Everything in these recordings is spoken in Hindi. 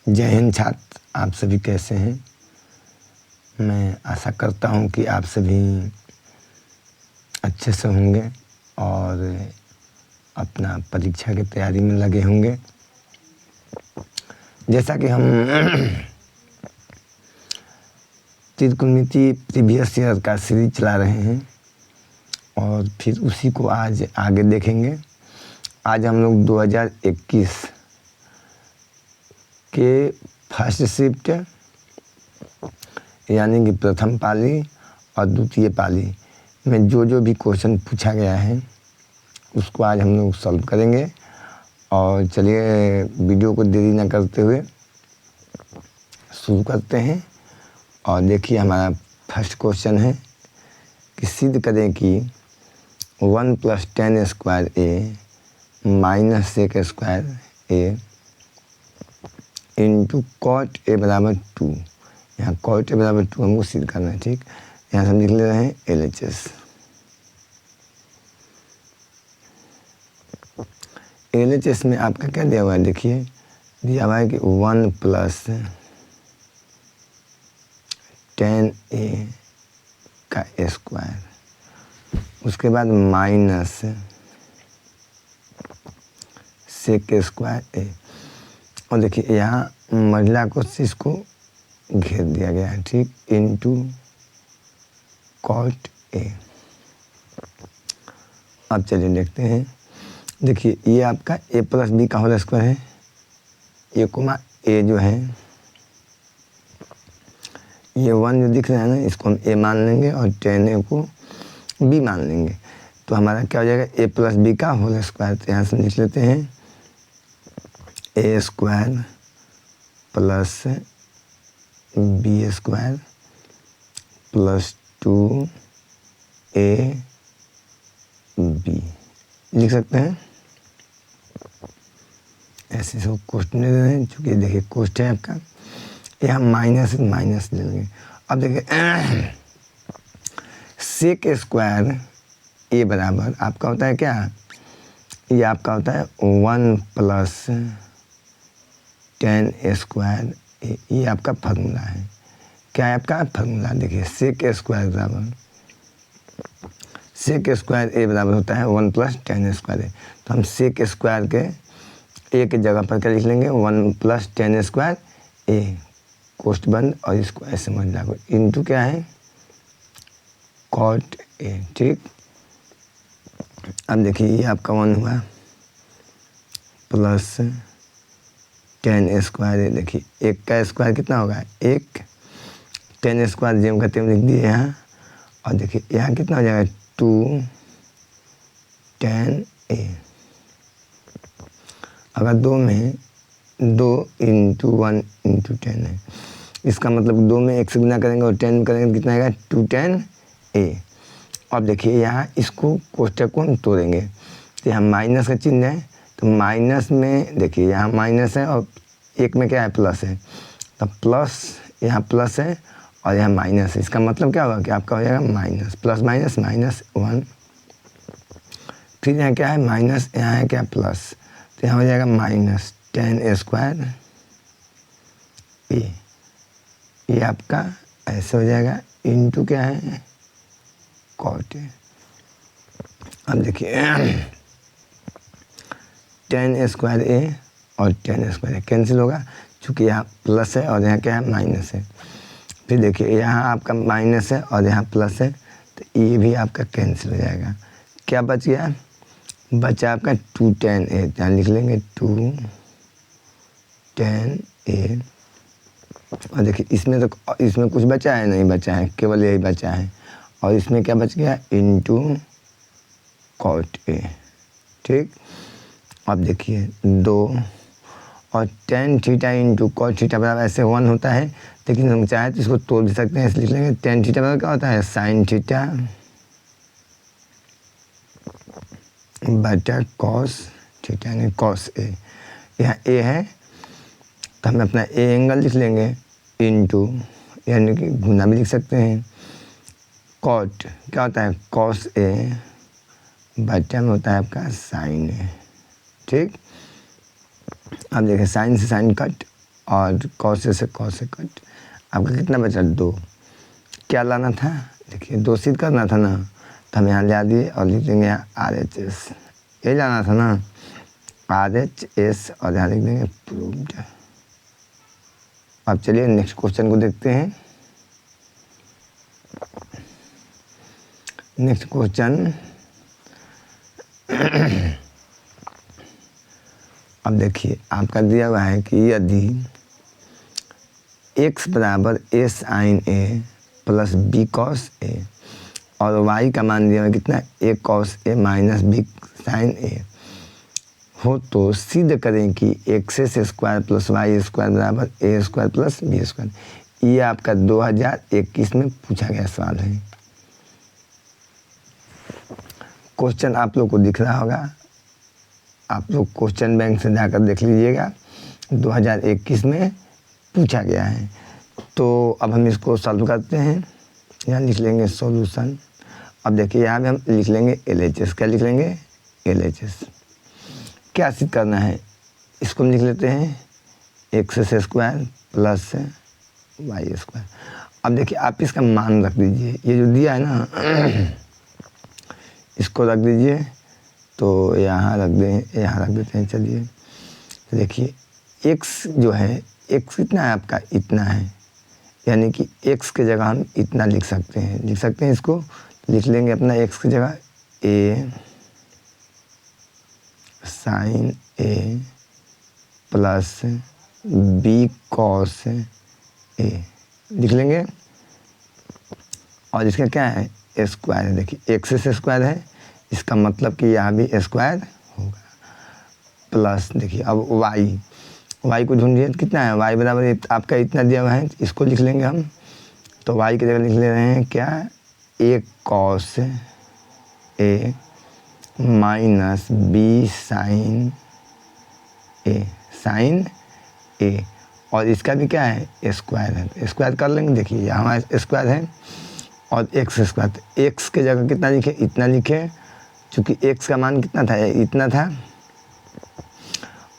जय हिंद छात्र, आप सभी कैसे हैं। मैं आशा करता हूं कि आप सभी अच्छे से होंगे और अपना परीक्षा की तैयारी में लगे होंगे। जैसा कि हम त्रिकोणमिति प्रीवियस ईयर का सीरीज चला रहे हैं और फिर उसी को आज आगे देखेंगे। आज हम लोग 2021 के फर्स्ट शिफ्ट यानी कि प्रथम पाली और द्वितीय पाली में जो भी क्वेश्चन पूछा गया है उसको आज हम लोग सॉल्व करेंगे। और चलिए वीडियो को देरी न करते हुए शुरू करते हैं। और देखिए हमारा फर्स्ट क्वेश्चन है कि सिद्ध करें कि 1 + 10 square a minus sec square A into cot a बराबर 2। यहाँ कॉट ए बराबर 2 हमको सिद्ध करना है। ठीक, यहाँ से हम लिख ले रहे हैं LHS। LHS में आपका क्या दिया हुआ है, देखिए दिया हुआ है कि 1 + 10a का स्क्वायर, उसके बाद माइनस सेक स्क्वायर ए। और देखिए यहाँ महिला को इसको घेर दिया गया है। ठीक, इंटू कॉट ए। अब चलिए देखते हैं। देखिए ये आपका a + b का होल स्क्वायर है। a जो है ये 1 जो दिख रहा है ना, इसको हम a मान लेंगे और 10a को b मान लेंगे। तो हमारा क्या हो जाएगा, a + b का होल स्क्वायर। तो यहाँ से लिख लेते हैं a square plus b square plus 2ab लिख सकते हैं। ऐसे सब क्वेश्चन दे रहे हैं, चूँकि देखिए क्वेश्चन है आपका, यहाँ माइनस ले लेंगे। अब देखिए सेक स्क्वायर ए बराबर आपका होता है क्या, ये आपका होता है 1 + 10 स्क्वायर ए। ये आपका फार्मूला है। क्या है आपका फार्मूला, देखिए सेक स्क्वायर बराबर सेक स्क्वायर ए बराबर होता है 1 + 10 स्क्वायर ए। तो हम सेक स्क्वायर के ए की जगह पर क्या लिख लेंगे, 1 + 10 स्क्वायर ए, कोष्ठ बंद, और इसको ऐसे महिला को इंटू क्या है कॉट ए। ठीक, अब देखिए ये आपका 1 हुआ प्लस 10 स्क्वायर ए। देखिए 1 का स्क्वायर कितना होगा, 1, 10 स्क्वायर जेम कहते हैं लिख दिए यहाँ। और देखिए यहाँ कितना हो जाएगा 2 10a। अगर 2 में 2 × 1 × 10 है, इसका मतलब 2 में 1 से गुना करेंगे और 10 करेंगे कितना आएगा 210a। अब देखिए यहाँ इसको कोष्ठक को तोड़ेंगे तो यहाँ माइनस का चिन्ह है, तो माइनस में देखिए यहाँ माइनस है और 1 में क्या है प्लस है, तो प्लस यहाँ प्लस है और यहाँ माइनस है। इसका मतलब क्या होगा कि आपका हो जाएगा माइनस प्लस माइनस -1। फिर यहाँ क्या है माइनस, यहाँ है क्या प्लस, तो यहाँ हो जाएगा -10 स्क्वायर ए। ये आपका ऐसे हो जाएगा इंटू क्या है कॉट ए। अब देखिए 10 स्क्वायर ए और 10 स्क्वायर ए कैंसिल होगा, चूँकि यहाँ प्लस है और यहाँ क्या है माइनस है। फिर देखिए यहाँ आपका माइनस है और यहाँ प्लस है, तो ये भी आपका कैंसिल हो जाएगा। क्या बच गया, बचा आपका 210a। यहाँ लिख लेंगे 210a। और देखिए इसमें कुछ बचा है, नहीं बचा है, केवल यही बचा है। और इसमें क्या बच गया, इंटू कॉट ए। ठीक, अब देखिए 2 और tan theta into cot theta बराबर ऐसे 1 होता है, लेकिन हम चाहे तो इसको तोड़ भी सकते हैं। इसलिए लिख लेंगे tan थीटा बराबर क्या होता है sin थीटा बटा cos थीटा यानी cos ए। यहाँ ए है तो हम अपना ए एंगल लिख लेंगे इंटू यानी कि गुना भी लिख सकते हैं। कॉट क्या होता है cos ए बटा में होता है आपका sin ए। ठीक, अब देखिए साइन से साइन कट और कॉस ए से कॉस ए कट, आपका कितना बचा 2। क्या लाना था, देखिए 2 सिद्ध करना था ना, तो हम यहाँ ले दिए और लिख देंगे यहाँ RHS, ये लाना था ना RHS, और यहाँ लिख देंगे प्रूव्ड। अब चलिए नेक्स्ट क्वेश्चन को देखते हैं। नेक्स्ट क्वेश्चन अब देखिए आपका दिया हुआ है कि यदि x बराबर a sin a plus b cos a और y का मान दिया हुआ कितना a cos a minus b sin a हो, तो सिद्ध करें कि x square plus y square बराबर a square plus B square. ये आपका 2021 में पूछा गया सवाल है। क्वेश्चन आप लोग को दिख रहा होगा, आप लोग क्वेश्चन बैंक से जाकर देख लीजिएगा, 2021 में पूछा गया है। तो अब हम इसको सॉल्व करते हैं। यहाँ लिख लेंगे सॉल्यूशन। अब देखिए यहाँ पे हम लिख लेंगे LHS। क्या लिख लेंगे LHS। क्या सिद्ध करना है, इसको हम लिख लेते हैं x square plus y square. अब देखिए आप इसका मान रख दीजिए, ये जो दिया है ना इसको रख दीजिए, तो यहाँ रख दें, यहाँ रख देते हैं। चलिए तो देखिए x जो है, x कितना है आपका, इतना है, यानी कि x के जगह हम इतना लिख सकते हैं, इसको लिख लेंगे अपना x की जगह a sine a plus b cos a लिख लेंगे। और इसका क्या है स्क्वायर है, देखिए एक्स से स्क्वायर है, इसका मतलब कि यहाँ भी स्क्वायर होगा। प्लस देखिए अब y को ढूंढिए कितना है, y बराबर आपका इतना दिया हुआ है, इसको लिख लेंगे हम। तो y की जगह लिख ले रहे हैं क्या, a cos a minus b sine a और इसका भी क्या है स्क्वायर है, स्क्वायर कर लेंगे। देखिए यहाँ हमारा स्क्वायर है और एक्स स्क्वायर, तो एक्स के जगह कितना लिखे, इतना लिखे, चूँकि एक्स का मान कितना था, इतना था।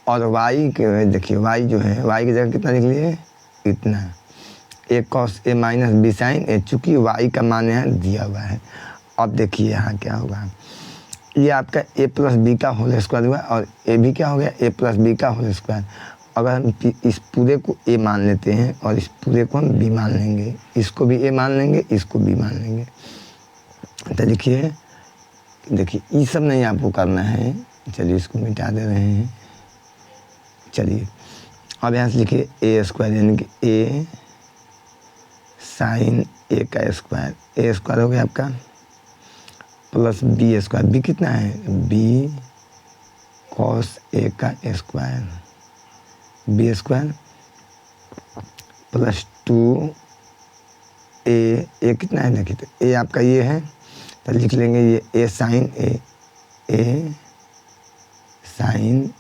और वाई के देखिए वाई जो है, वाई की जगह कितना लिख लिए, इतना, ए कॉस ए माइनस बी साइन ए, चूँकि वाई का मान यहाँ दिया हुआ है। अब देखिए यहाँ क्या होगा, ये आपका ए प्लस बी का होल स्क्वायर हुआ और ए भी क्या हो गया, ए प्लस बी का होल स्क्वायर। अगर हम इस पूरे को ए मान लेते हैं और इस पूरे को हम बी मान लेंगे, इसको भी ए मान लेंगे, इसको बी मान लेंगे, तो लिखिए देखिए ये सब नहीं आपको करना है। चलिए इसको मिटा दे रहे हैं। चलिए अब यहाँ से लिखिए ए स्क्वायर, यानी कि ए साइन ए का स्क्वायर, ए स्क्वायर हो गया आपका, प्लस बी स्क्वायर, बी कितना है, बी कॉस ए का स्क्वायर, बी स्क्वायर प्लस 2 ए कितना है, देखिए तो ए आपका ये है, तो लिख लेंगे ये ए साइन ए साइन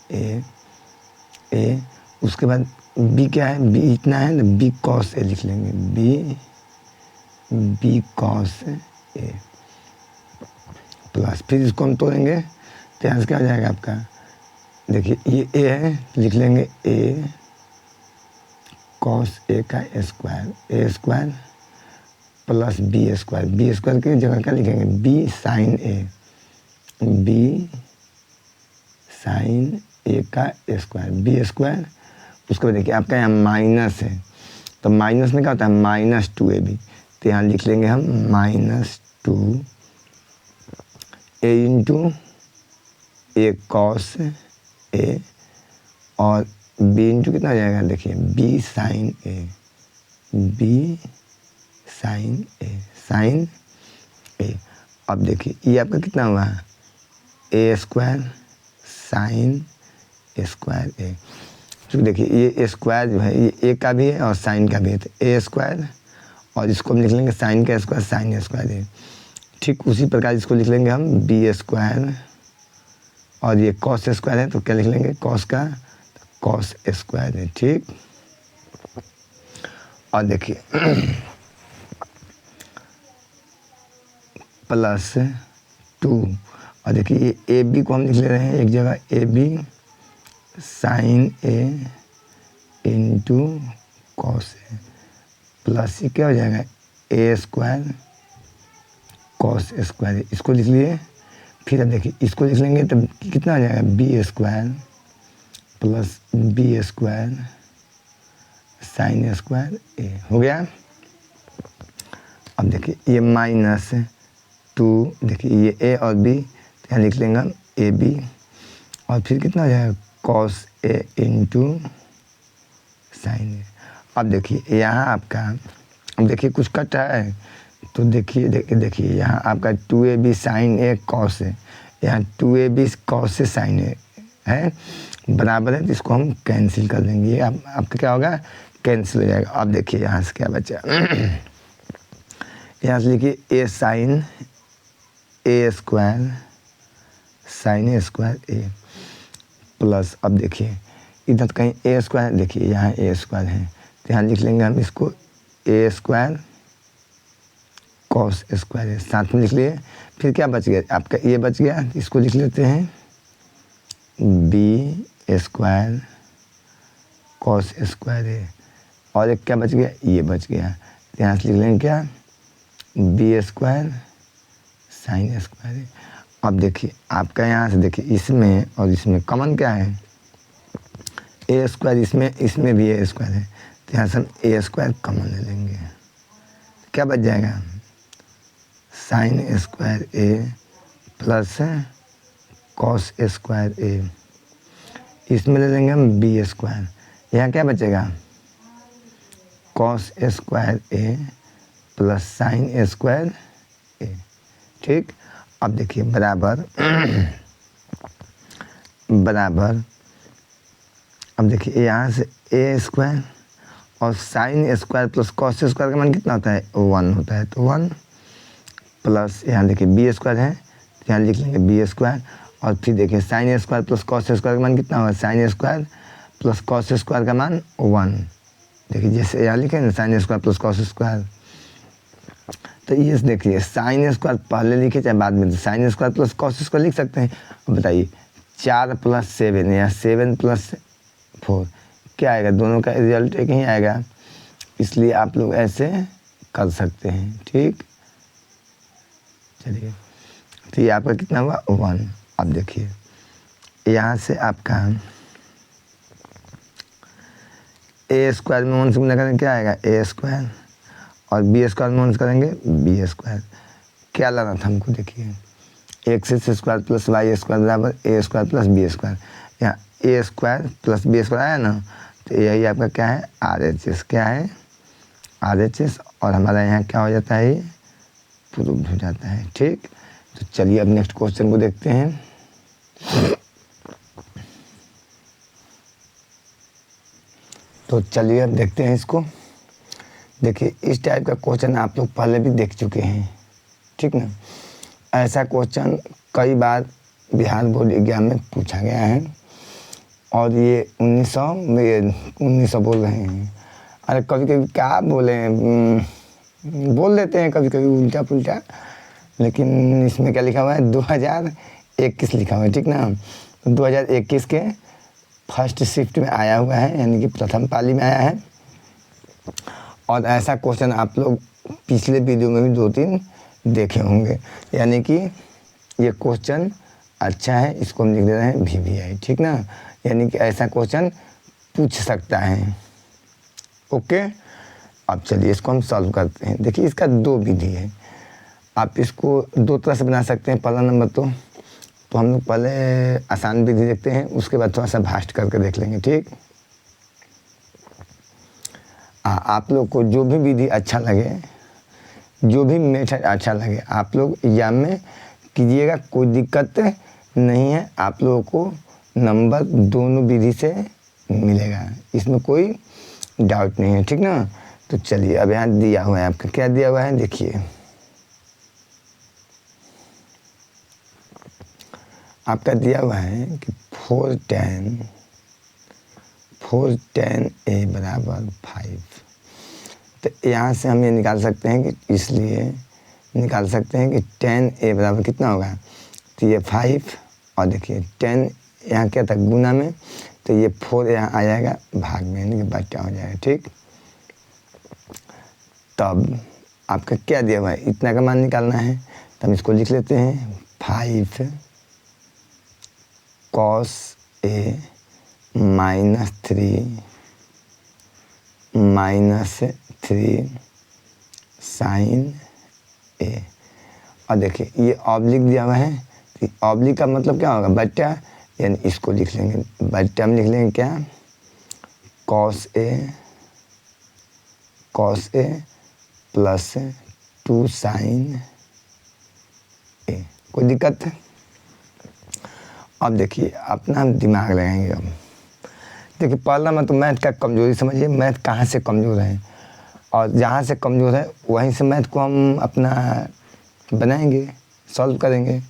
ए। उसके बाद बी क्या है, बी इतना है ना, बी कॉस ए लिख लेंगे, बी कॉस ए प्लस, फिर इसको हम तोड़ेंगे तो यहाँ से क्या हो जाएगा आपका, देखिए ये ए है, लिख लेंगे ए कॉस ए का square, A square plus B square, B square की जगह क्या लिखेंगे, बी साइन ए का स्क्वायर, बी स्क्वायर। उसके बाद देखिए आपका यहाँ माइनस है, तो माइनस में क्या होता है, माइनस 2ab, तो यहाँ लिख लेंगे हम माइनस 2 ए इंटू ए कॉस ए और बी इंटू कितना हो जाएगा, देखिए बी साइन ए। अब देखिए ये आपका कितना हुआ, ए स्क्वायर साइन स्क्वायर ए, क्योंकि देखिए ये स्क्वायर जो है ये ए का भी है और साइन का भी है, तो ए स्क्वायर और इसको हम लिख लेंगे साइन का स्क्वायर, साइन स्क्वायर ए। ठीक उसी प्रकार इसको लिख लेंगे हम बी स्क्वायर और ये कॉस स्क्वायर है, तो क्या लिख लेंगे कॉस का, कॉस स्क्वायर है। ठीक, और देखिए प्लस 2 और देखिए ये ए बी को हम लिख ले रहे हैं एक जगह, a b sine into cos a plus ये क्या हो जाएगा a square cos square a, इसको लिख लिए। फिर अब देखिए इसको लिख लेंगे तब कितना आ जाएगा B square plus B square sine square A हो गया। अब देखिए ये माइनस 2 देखिए ये ए और बी तो यहाँ लिख लेंगे हम ए बी और फिर कितना हो जाएगा कॉस ए इंटू साइन ए। अब देखिए यहाँ आपका अब देखिए कुछ कट है तो देखिए यहाँ आपका 2ab साइन ए कॉस है, यहाँ 2ab कॉस ए साइन ए है बराबर है, तो इसको हम कैंसिल कर देंगे। ये आपका क्या होगा कैंसिल हो जाएगा। अब देखिए यहाँ से क्या बचा यहाँ से लिखिए ए sign A square sine A square A plus अब देखिए इधर कहीं ए स्क्वायर देखिए यहाँ ए स्क्वायर है तो यहाँ लिख लेंगे हम इसको ए स्क्वायर कॉस स्क्वायर है साथ में लिख लिए। फिर क्या बच गया आपका ये बच गया, इसको लिख लेते हैं बी स्क्वायर कॉस स्क्वायर है और एक क्या बच गया ये बच गया तो यहाँ से लिख लेंगे क्या बी स्क्वायर साइन स्क्वायर है। अब देखिए आपका यहाँ से देखिए इसमें और इसमें कॉमन क्या है ए स्क्वायर, इसमें भी ए स्क्वायर है तो यहाँ से हम ए स्क्वायर कॉमन ले लेंगे तो क्या बच जाएगा साइन स्क्वायर ए प्लस कॉस स्क्वायर ए, इसमें ले लेंगे हम बी स्क्वायर, यहाँ क्या बचेगा कॉस स्क्वायर ए प्लस साइन स्क्वायर ए। ठीक, अब देखिए बराबर बराबर अब देखिए यहाँ से ए स्क्वायर और sign square plus cos square का मान कितना होता है 1 होता है तो 1 प्लस यहाँ देखिए बी स्क्वायर है तो यहाँ लिख लेंगे बी स्क्वायर और फिर देखिए sign square plus cos square का मान कितना होगा sign square plus cos square का मान 1। देखिए जैसे यहाँ लिखे ना sign square plus cos square तो ये देखिए साइन स्क्वायर पहले लिखे चाहे बाद में, sign square plus cos square लिख सकते हैं। अब बताइए 4 + 7 या 7 + 4 क्या आएगा, दोनों का रिजल्ट एक ही आएगा, इसलिए आप लोग ऐसे कर सकते हैं। ठीक, चलिए तो ये आपका कितना हुआ 1। अब देखिए यहाँ से आपका ए स्क्वायर में 1 से गुना करेंगे क्या आएगा ए स्क्वायर और बी स्क्वायर में 1 से करेंगे बी स्क्वायर। क्या लाना था हमको देखिए x square plus y square बराबर a square plus B square, यहाँ a square plus B square आया ना तो यही आपका क्या है RHS, क्या है RHS और हमारा यहाँ क्या हो जाता है ये प्रूव्ड हो जाता है। ठीक, तो चलिए अब नेक्स्ट क्वेश्चन को देखते हैं। तो चलिए अब देखते हैं इसको। देखिए इस टाइप का क्वेश्चन आप लोग पहले भी देख चुके हैं, ठीक ना। ऐसा क्वेश्चन कई बार बिहार बोर्ड एग्जाम में पूछा गया है और ये 1900 बोल रहे हैं, अरे कभी कभी क्या बोले बोल देते हैं कभी कभी उल्टा पुल्टा, लेकिन इसमें क्या लिखा हुआ है 2021 लिखा हुआ है, ठीक ना। तो 2021 के फर्स्ट शिफ्ट में आया हुआ है, यानी कि प्रथम पाली में आया है। और ऐसा क्वेश्चन आप लोग पिछले वीडियो में भी 2-3 देखे होंगे, यानी कि ये क्वेश्चन अच्छा है, इसको हम लिख दे रहे हैं VVI, ठीक ना। यानी कि ऐसा क्वेश्चन पूछ सकता है। ओके, अब चलिए इसको हम सॉल्व करते हैं। देखिए इसका 2 विधि है, आप इसको 2 तरह से बना सकते हैं। पहला नंबर तो हम लोग पहले आसान विधि देखते हैं, उसके बाद थोड़ा सा भास्ट करके देख लेंगे। ठीक, आप लोग को जो भी विधि अच्छा लगे, जो भी मेथड अच्छा लगे, आप लोग एग्जाम में कीजिएगा, कोई दिक्कत नहीं है। आप लोगों को नंबर दोनों विधि से मिलेगा, इसमें कोई डाउट नहीं है, ठीक ना। तो चलिए अब यहाँ दिया हुआ है आपका, क्या दिया हुआ है देखिए, आपका दिया हुआ है कि 4tan A बराबर 5। तो यहाँ से हम ये निकाल सकते हैं कि इसलिए निकाल सकते हैं कि tan A बराबर कितना होगा, तो ये 5 और देखिए tan यहाँ क्या था गुना में, तो ये 4 यहाँ आ जाएगा भाग में, यानी कि बट्टा हो जाएगा। ठीक, तब आपका क्या दिया हुआ है, इतना का मान निकालना है, तो हम इसको लिख लेते हैं 5 cos A minus 3 sine A। और देखिए ये ऑब्लिक दिया हुआ है, तो ऑब्लिक का मतलब क्या होगा, बट्टा, यानी इसको लिख लेंगे बट्टा में लिख लेंगे क्या, cos A plus 2 sine A। कोई दिक्कत है? अब देखिए अपना दिमाग लगाएंगे। अब देखिए पहला मतलब मैथ का कमजोरी समझिए, मैथ कहाँ से कमज़ोर है, और जहाँ से कमज़ोर है वहीं से मैथ को हम अपना बनाएंगे, सॉल्व करेंगे।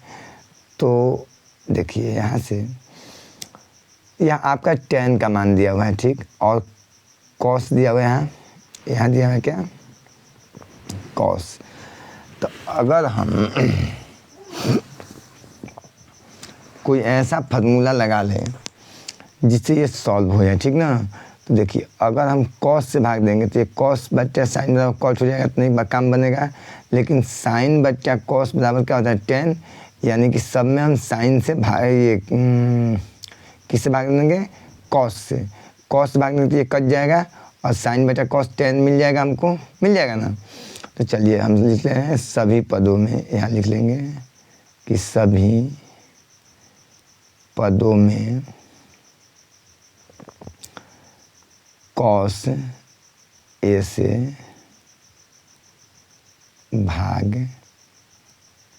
तो देखिए यहाँ से, यहाँ आपका tan का मान दिया हुआ है, ठीक, और cos दिया हुआ है, यहाँ दिया हुआ है क्या, cos। तो अगर हम कोई ऐसा फार्मूला लगा लें जिससे ये सॉल्व हो जाए, ठीक ना, तो देखिए अगर हम cos से भाग देंगे तो ये cos बट्टा साइन बराबर cos हो जाएगा, तो नहीं काम बनेगा। लेकिन साइन बट्टा cos बराबर क्या होता है, tan, यानी कि सब में हम साइन से भाग, ये किससे भाग देंगे, cos से भाग देंगे तो ये कट जाएगा, और साइन बट्टा cos tan मिल जाएगा, हमको मिल जाएगा ना। तो चलिए हम लिख रहे हैं सभी पदों में, यहाँ लिख लेंगे कि सभी पदों में cos A से भाग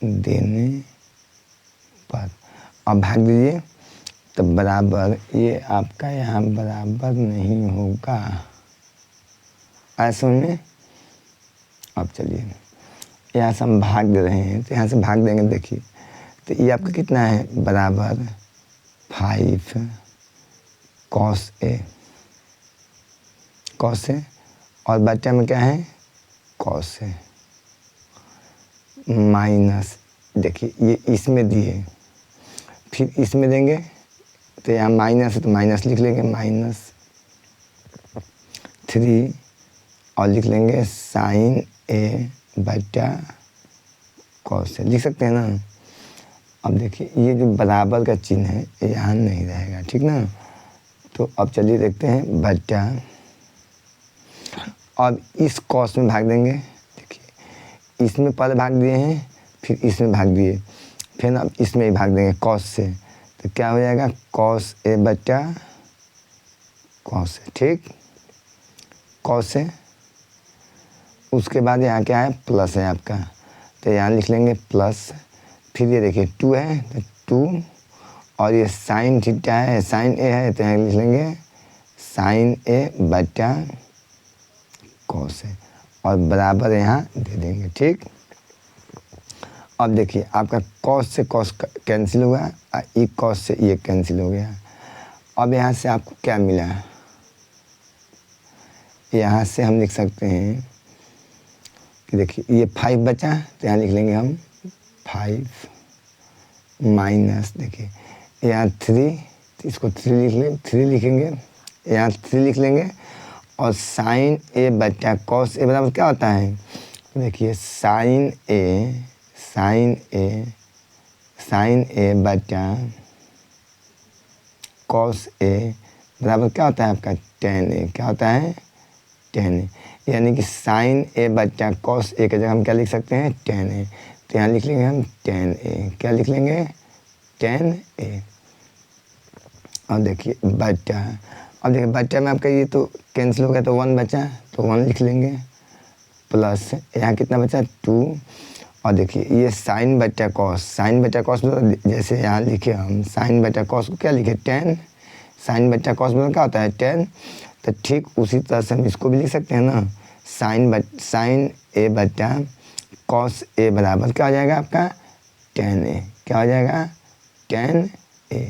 देने पर, अब भाग दीजिए, तो बराबर, ये आपका यहाँ बराबर नहीं होगा, ऐसे में। अब चलिए यहाँ से हम भाग दे रहे हैं, तो यहाँ से भाग देंगे, देखिए तो ये आपका कितना है, बराबर 5 cos A, और बच्चा में क्या है, cos A माइनस, देखिए ये इसमें दिए, फिर इसमें देंगे, तो यहाँ माइनस है तो माइनस लिख लेंगे, -3, और लिख लेंगे साइन A बट्टा cos A, लिख सकते हैं ना। अब देखिए ये जो बराबर का चिन्ह है ये यहाँ नहीं रहेगा, ठीक ना। तो अब चलिए देखते हैं बट्टा, अब इस cos में भाग देंगे, देखिए इसमें पहले भाग दिए हैं, फिर इसमें भाग दिए, फिर अब इसमें ही भाग देंगे cos से, तो क्या हो जाएगा, cos A बट्टा cos A, ठीक, cos A। उसके बाद यहाँ क्या है, प्लस है आपका, तो यहाँ लिख लेंगे प्लस, फिर ये देखिए 2 है तो 2, और ये साइन थीटा है, साइन A है, तो यहाँ लिख लेंगे साइन A बट्टा cos A, और बराबर यहाँ दे देंगे, ठीक। अब देखिए आपका cos से cos कैंसिल हुआ, और ये cos से ये कैंसिल हो गया। अब यहाँ से आपको क्या मिला, यहाँ से हम लिख सकते हैं कि देखिए ये 5 बचा, तो यहाँ लिख लेंगे हम 5 माइनस, देखिए यहाँ 3, तो इसको 3 लिख लें, 3 लिखेंगे, यहाँ 3 लिख लेंगे, और साइन A बट्टा cos A बराबर क्या होता है, तो देखिए साइन A बट्टा cos A बराबर क्या होता है आपका, tan A, क्या होता है, tan A, यानी कि साइन A बट्टा cos A की जगह हम क्या लिख सकते हैं, tan A, तो यहाँ लिख लेंगे हम tan A, क्या लिख लेंगे, tan A। और देखिए बट्टा, अब देखिए बट्टा में आपका ये तो कैंसिल हो गया, तो 1 बचा, तो 1 लिख लेंगे, प्लस यहाँ कितना बचा, 2, और देखिए ये साइन बट्टा cos जैसे यहाँ लिखे हम साइन बट्टा cos को क्या लिखे, tan, साइन बट्टा cos मतलब क्या होता है, tan। तो ठीक उसी तरह से हम इसको भी लिख सकते हैं ना, साइन A बट्टा cos A बराबर क्या हो जाएगा आपका, tan A, क्या हो जाएगा, tan A।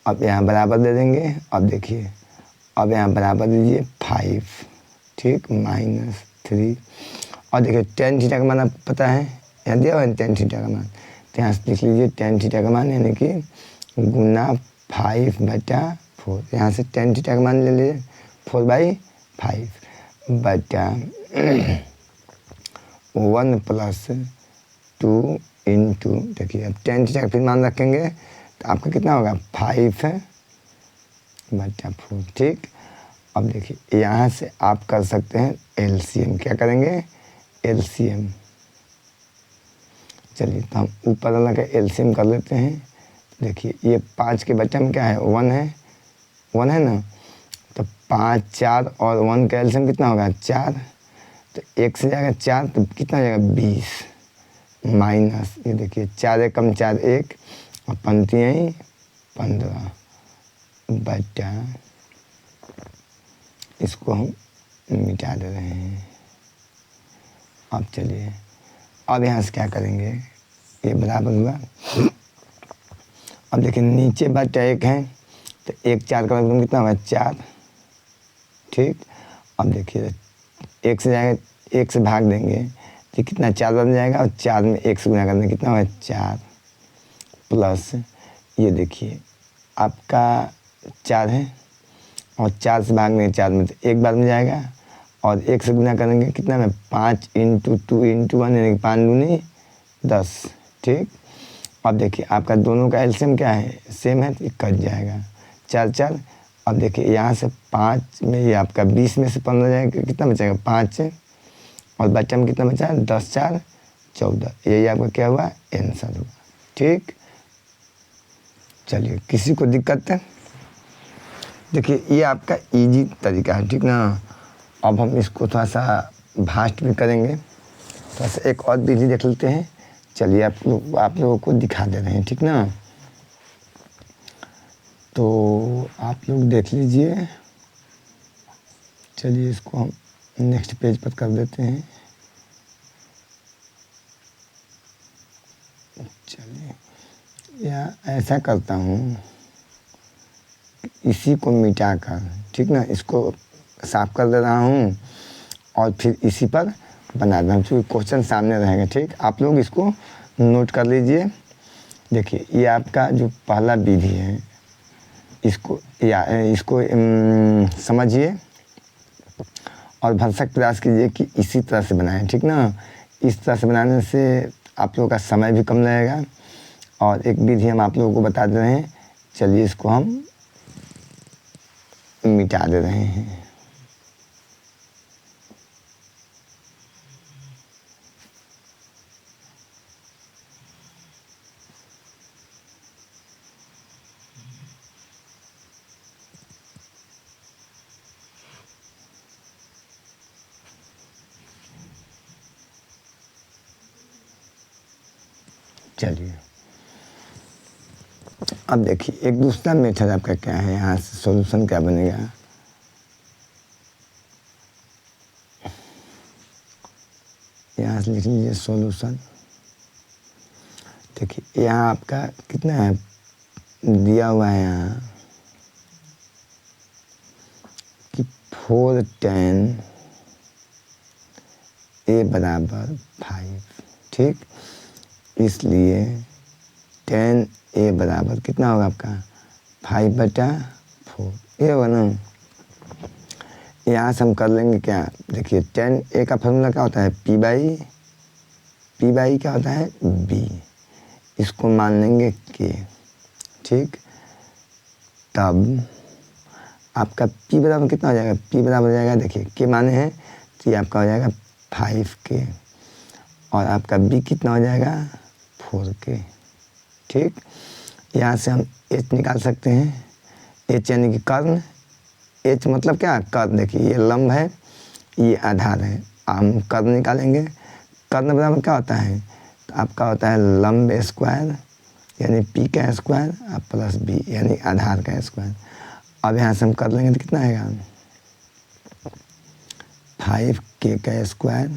अब यहाँ बराबर दे देंगे, अब देखिए अब यहाँ बराबर दीजिए 5, ठीक, -3, और देखिए tan थीटा का मान आपको पता है, यहाँ दिया हुआ है tan थीटा का मान, तो यहाँ से लिख लीजिए tan थीटा का मान, यानी कि गुना 5/4, 4। यहाँ से टेन थीटा का मान ले लीजिए 4/5 बटा 1 + 2 इंटू, देखिए अब टेन थीटा का फिर मान रखेंगे तो आपका कितना होगा 5 है बटा 4। ठीक, अब देखिए यहाँ से आप कर सकते हैं एलसीएम। क्या करेंगे? एलसीएम। चलिए तो हम ऊपर वाला का एलसीएम कर लेते हैं। देखिए ये 5 के बच्चे में क्या है 1 है, 1 है ना, तो 5 4 और 1 का एलसीएम कितना होगा 4, तो 1 से जाएगा 4 तो कितना हो जाएगा 20 माइनस, ये देखिए 4 1 कम 4 1 और पंक्तियाँ ही 15 बटा, इसको हम मिटा दे रहे हैं। अब चलिए अब यहाँ से क्या करेंगे, ये बराबर हुआ। अब देखिए नीचे बचा 1 है तो 1 4 का मतलब कितना होगा 4। ठीक, अब देखिए 1 से जाएगा, 1 से भाग देंगे तो कितना 4 बन जाएगा और 4 में 1 से गुना करने कितना होगा 4 प्लस, ये देखिए आपका 4 है और 4 से भाग देंगे 4 में तो 1 बार में जाएगा और 1 से गुना करेंगे कितना में 5 × 2 × 1 यानी 5 दूनी 10। ठीक, अब देखिए आपका दोनों का एलसीएम क्या है सेम है तो ये कट जाएगा 4 4। अब देखिए यहाँ से 5 में ये आपका 20 में से 15 जाएगा कितना बचेगा 5 और बच्चा में कितना बचा 10 4 14, यही आपका क्या हुआ आंसर हुआ। ठीक, चलिए किसी को दिक्कत है? देखिए ये आपका इजी तरीका है, ठीक ना। अब हम इसको थोड़ा सा भास्ट भी करेंगे, थोड़ा सा एक और विधि देख लेते हैं। चलिए आप लोगों को दिखा दे रहे हैं, ठीक ना। तो आप लोग देख लीजिए। चलिए इसको हम नेक्स्ट पेज पर कर देते हैं। चलिए या ऐसा करता हूँ, इसी को मिटाकर, ठीक ना, इसको साफ कर दे रहा हूँ और फिर इसी पर बना देना, क्योंकि क्वेश्चन सामने रहेगा। ठीक, आप लोग इसको नोट कर लीजिए। देखिए ये आपका जो पहला विधि है इसको समझिए और भरसक प्रयास कीजिए कि इसी तरह से बनाएं, ठीक ना। इस तरह से बनाने से आप लोगों का समय भी कम लगेगा। और एक विधि हम आप लोगों को बता दे रहे हैं, चलिए इसको हम मिटा दे रहे हैं। चलिए अब देखिए एक दूसरा मेथड आपका क्या है, यहाँ से सॉल्यूशन क्या बनेगा। यहाँ से लिख लीजिए सॉल्यूशन। देखिए यहाँ आपका कितना है दिया हुआ है यहाँ कि 4 10 a बराबर 5। ठीक, इसलिए 10 a बराबर कितना होगा आपका 5/4, ये होगा ना। यहाँ से हम कर लेंगे क्या, देखिए 10 a का फॉर्मूला क्या होता है p/, क्या होता है b, इसको मान लेंगे k। ठीक, तब आपका p बराबर कितना हो जाएगा, p बराबर हो जाएगा, देखिए k माने हैं तो ये आपका हो जाएगा 5k और आपका b कितना हो जाएगा 4k। ठीक, यहाँ से हम h निकाल सकते हैं, h यानी कि कर्ण, h मतलब क्या कर्ण, देखिए ये लंब है ये आधार है, हम कर्ण निकालेंगे। कर्ण बराबर क्या होता है, तो आपका होता है लंब स्क्वायर यानी p का स्क्वायर और प्लस b यानी आधार का स्क्वायर। अब यहाँ से हम कर लेंगे तो कितना आएगा 5k का स्क्वायर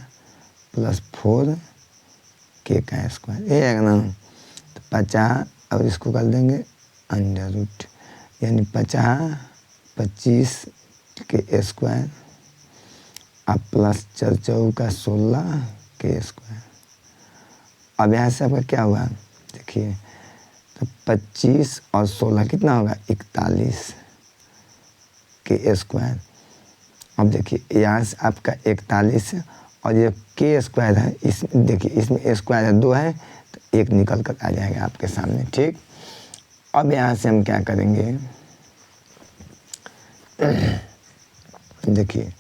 प्लस 4k का स्क्वायर, ये आएगा ना। तो 50 और इसको कर देंगे अंडर रूट यानी 50 25 के स्क्वायर अब प्लस 4 4 का 16 के स्क्वायर। अब यहाँ से आपका क्या हुआ, देखिए तो 25 और 16 कितना होगा 41 के स्क्वायर। अब देखिए यहाँ से आपका 41 और ये के स्क्वायर है, इसमें देखिए इसमें स्क्वायर है 2 है तो 1 निकल कर आ जाएगा आपके सामने। ठीक, अब यहाँ से हम क्या करेंगे, देखिए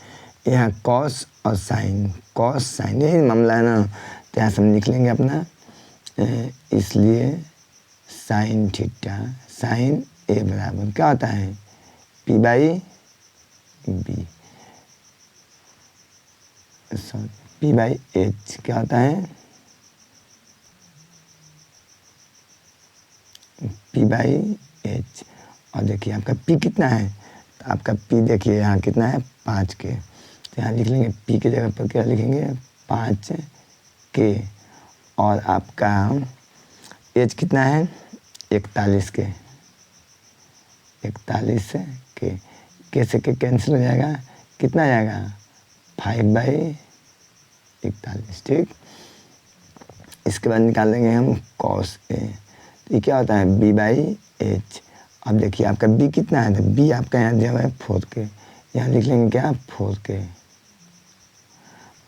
यहाँ कॉस और साइन, कॉस साइन यही मामला है ना, तो यहाँ से हम लिख लेंगे अपना, इसलिए साइन थीटा साइन ए बराबर क्या होता है p by b, sorry p by h क्या होता है पी बाई एच। और देखिए आपका पी कितना है, तो आपका पी देखिए यहाँ कितना है 5 के, तो यहाँ लिख लेंगे पी की जगह पर क्या लिखेंगे 5 के। और आपका एच कितना है 41 के, 41 के से के कैंसिल हो जाएगा, कितना जाएगा 5 बाई 41। ठीक, इसके बाद निकाल लेंगे हम कॉस ए, तो ये क्या होता है बी बाई एच। अब देखिए आपका बी कितना है, तो बी आपका यहाँ दिया हुआ है 4 के, यहाँ लिख लेंगे क्या 4 के।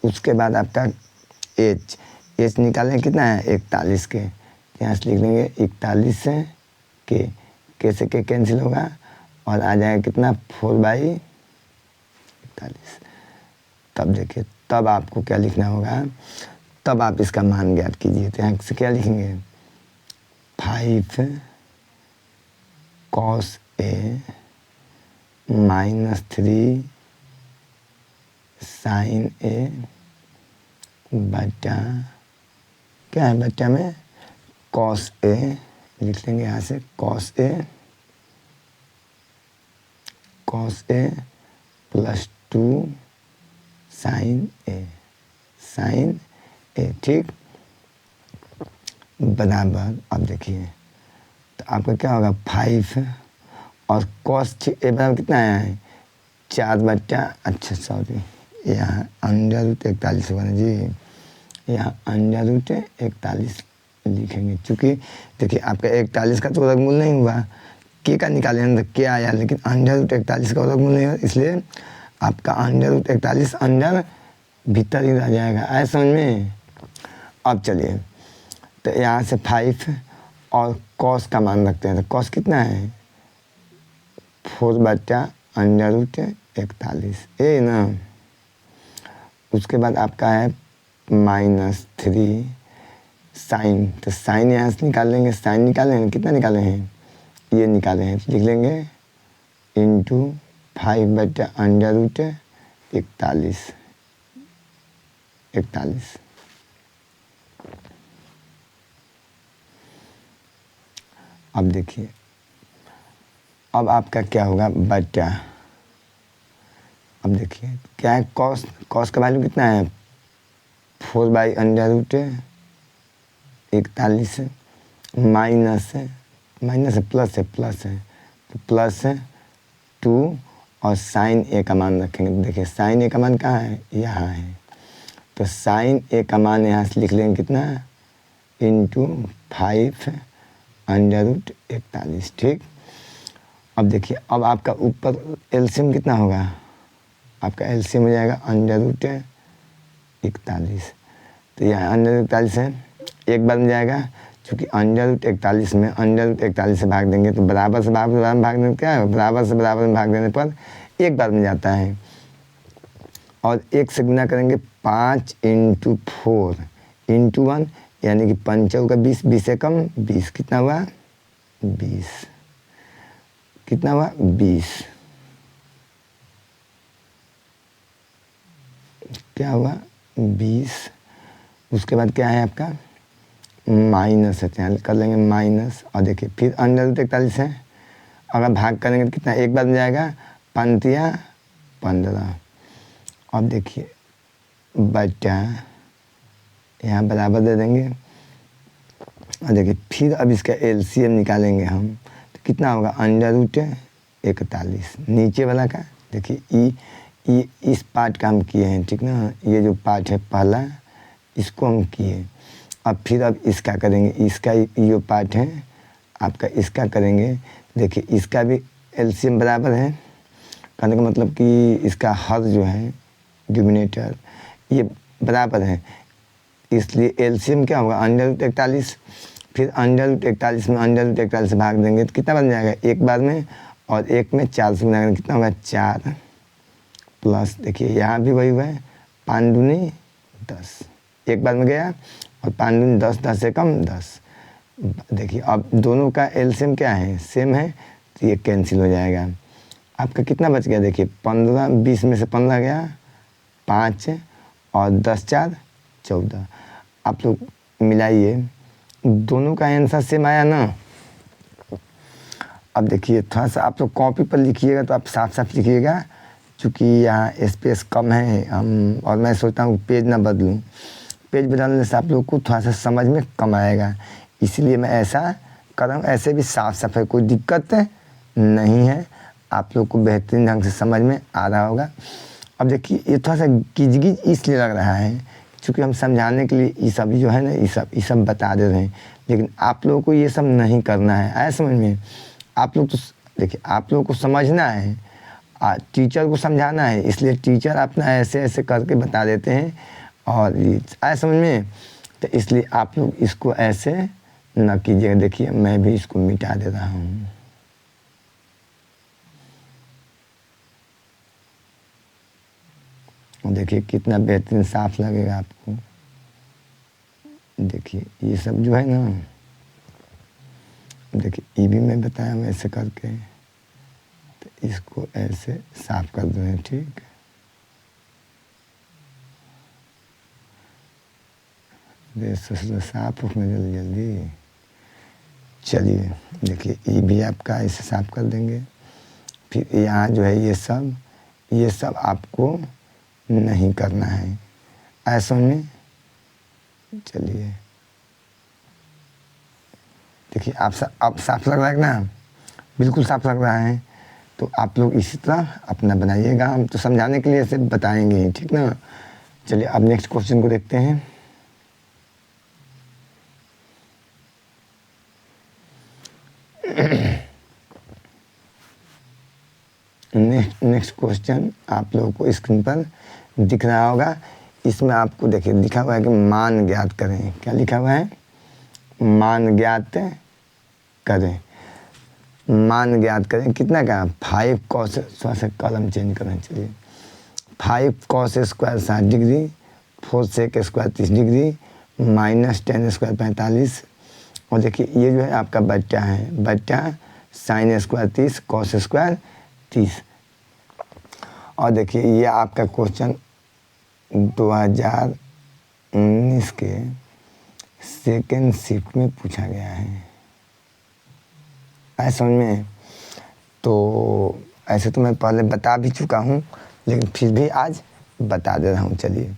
उसके बाद आपका एच, एच निकालेंगे कितना है 41 के, यहाँ से लिख लेंगे 41 के से के कैंसिल होगा और आ जाएगा कितना 4 बाई 41। तब देखिए तब आपको क्या लिखना होगा, तब आप इसका मान ज्ञात कीजिए, तो यहाँ से क्या लिखेंगे 5 कॉस ए -3 साइन ए बटा क्या है बटा में कॉस ए, लिख लेंगे यहाँ से कॉस ए +2 साइन ए। ठीक, बराबर अब देखिए तो आपका क्या होगा 5 और कॉस ए बराबर कितना आया है 4 बटा, अच्छा सॉरी यहाँ √41 होगा ना जी, यहाँ √41 लिखेंगे, क्योंकि देखिए आपका 41 का तो वर्गमूल नहीं हुआ, के का निकाले तो क्या आया, लेकिन √41 का वर्गमूल नहीं हुआ, इसलिए आपका √41 अंदर भीतर ही रह जाएगा। आए समझ में। अब चलिए तो यहाँ से 5 और कॉस का मान रखते हैं, तो कॉस कितना है 4 बटा √41 ये ना। उसके बाद आपका है -3 साइन, तो साइन यहाँ से निकाल लेंगे, साइन निकाले हैं कितना निकाले हैं ये निकाले हैं, लिख लेंगे × 5 बटा √41। अब देखिए अब आपका क्या होगा बटा, अब देखिए क्या है कॉस, कॉस का वैल्यू कितना है 4 बाई √41 माइनस है प्लस है तो +2 और साइन ए का मान रखेंगे। देखिए साइन ए का मान कहाँ है यहाँ है, तो साइन ए का मान यहाँ से लिख लेंगे कितना × 5 √41। ठीक, अब देखिए अब आपका ऊपर एलसीएम कितना होगा, आपका एलसीएम हो जाएगा √41, तो यहाँ √41 है एक बार में जाएगा, क्योंकि √41 में √41 से भाग देंगे तो बराबर से बराबर में भाग देने क्या है, बराबर से बराबर में भाग देने पर एक बार में जाता है, और 1 से गुना करेंगे 5 × 4 × 1 यानी कि 5 चौका 20, 20 से कम 20 कितना हुआ 20, कितना हुआ 20, क्या हुआ 20। उसके बाद क्या है आपका माइनस है, यहाँ कर लेंगे माइनस, और देखिए फिर √41 है, अगर भाग करेंगे तो कितना एक बार में जाएगा 5 या 15। अब देखिए बटा यहाँ बराबर दे देंगे, और देखिए फिर अब इसका एलसीएम निकालेंगे हम, तो कितना होगा √41 नीचे वाला का। देखिए ई इस पार्ट का हम किए हैं, ठीक ना, ये जो पार्ट है पहला इसको हम किए, अब फिर अब इसका करेंगे, इसका ये पार्ट है आपका इसका करेंगे। देखिए इसका भी एलसीएम बराबर है कहने का मतलब कि इसका हर जो है डिनोमिनेटर ये बराबर है, इसलिए एलसीएम क्या होगा √41। फिर √41 में √41 से भाग देंगे तो कितना बन जाएगा, एक बार में, और एक में 4 से गुना करेंगे कितना होगा 4, प्लस देखिए यहाँ भी वही हुआ है 5 दूनी 10, एक बार में गया, और 5 दूनी 10, 10 से कम 10। देखिए अब दोनों का एलसीएम क्या है, सेम है, तो ये कैंसिल हो जाएगा। आपका कितना बच गया, देखिए 15, 20 में से 15 गया 5, और 10 4 14। आप लोग मिलाइए, दोनों का आंसर सेम आया ना। अब देखिए थोड़ा सा आप लोग कॉपी पर लिखिएगा तो आप साफ साफ लिखिएगा, क्योंकि यहाँ स्पेस कम है और मैं सोचता हूँ पेज ना बदलूँ, पेज बदलने से आप लोग को थोड़ा सा समझ में कम आएगा, इसलिए मैं ऐसा कर रहा हूँ। ऐसे भी साफ साफ है, कोई दिक्कत नहीं है, आप लोग को बेहतरीन ढंग से समझ में आ रहा होगा। अब देखिए ये थोड़ा सा गिजगिज इसलिए लग रहा है क्योंकि हम समझाने के लिए ये सब जो है ना ये सब बता दे रहे हैं, लेकिन आप लोगों को ये सब नहीं करना है, आया समझ में। आप लोग तो देखिए आप लोगों को समझना है, टीचर को समझाना है, इसलिए टीचर अपना ऐसे ऐसे करके बता देते हैं, और ये आया समझ में, तो इसलिए आप लोग इसको ऐसे न कीजिएगा। देखिए मैं भी इसको मिटा दे रहा हूँ। देखिए कितना बेहतरीन साफ लगेगा आपको। देखिए ये सब जो है ना, देखिए ये भी मैं बताया हूँ ऐसे करके, तो इसको ऐसे साफ कर दो, ठीक। साफ उसमें जल्दी जल्दी। चलिए देखिए ये भी आपका ऐसे साफ कर देंगे। फिर यहाँ जो है ये सब आपको नहीं करना है, ऐसा में। चलिए देखिए आप साफ लग रहा है ना, बिल्कुल साफ लग रहा है, तो आप लोग इसी तरह अपना बनाइएगा, हम तो समझाने के लिए ऐसे बताएंगे ही, ठीक ना। चलिए अब नेक्स्ट क्वेश्चन को देखते हैं। नेक्स्ट क्वेश्चन आप लोगों को स्क्रीन पर दिख रहा होगा। इसमें आपको देखिए लिखा हुआ है कि मान ज्ञात करें। क्या लिखा हुआ है, मान ज्ञात करें। मान ज्ञात करें कितना का, 5 cos, थोड़ा सा कलम चेंज करें। चलिए 5 cos square 60 degree, 4 sec square 30 degree, -10 square 45। और देखिए ये जो है आपका बट्टा है, बट्टा sin स्क्वायर 30 cos स्क्वायर 30। और देखिए ये आपका क्वेश्चन 2019 के सेकेंड शिफ्ट में पूछा गया है, ऐसा समझ में। तो ऐसे तो मैं पहले बता भी चुका हूँ, लेकिन फिर भी आज बता दे रहा हूँ। चलिए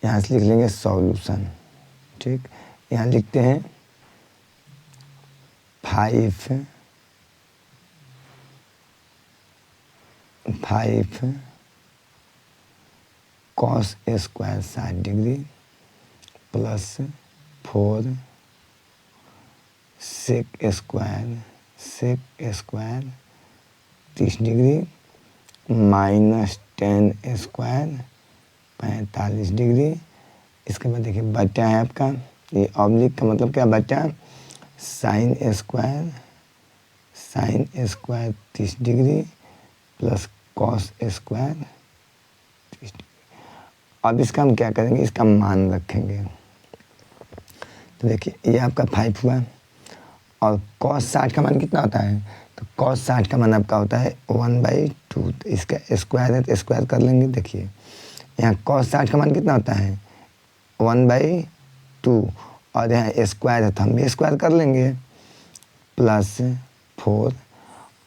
यहाँ से लिख लेंगे सॉल्यूशन, ठीक। यहाँ लिखते हैं 5 cos square 60 degree plus 4 sec square 30 degree -10 square 45 degree. इसके बाद देखिए बट्टा है आपका, ये ऑब्लिक का मतलब क्या, बट्टा sin square 30 degree plus cos square 30 degree. अब इसका हम क्या करेंगे, इसका मान रखेंगे। तो देखिए ये आपका 5 हुआ, और cos 60 का मान कितना होता है, तो cos 60 का मान आपका होता है 1/2। तो इसका स्क्वायर है तो स्क्वायर कर लेंगे। देखिए यहाँ cos 60 का मान कितना होता है 1/2, और यहाँ स्क्वायर है तो हम भी स्क्वायर कर लेंगे, प्लस 4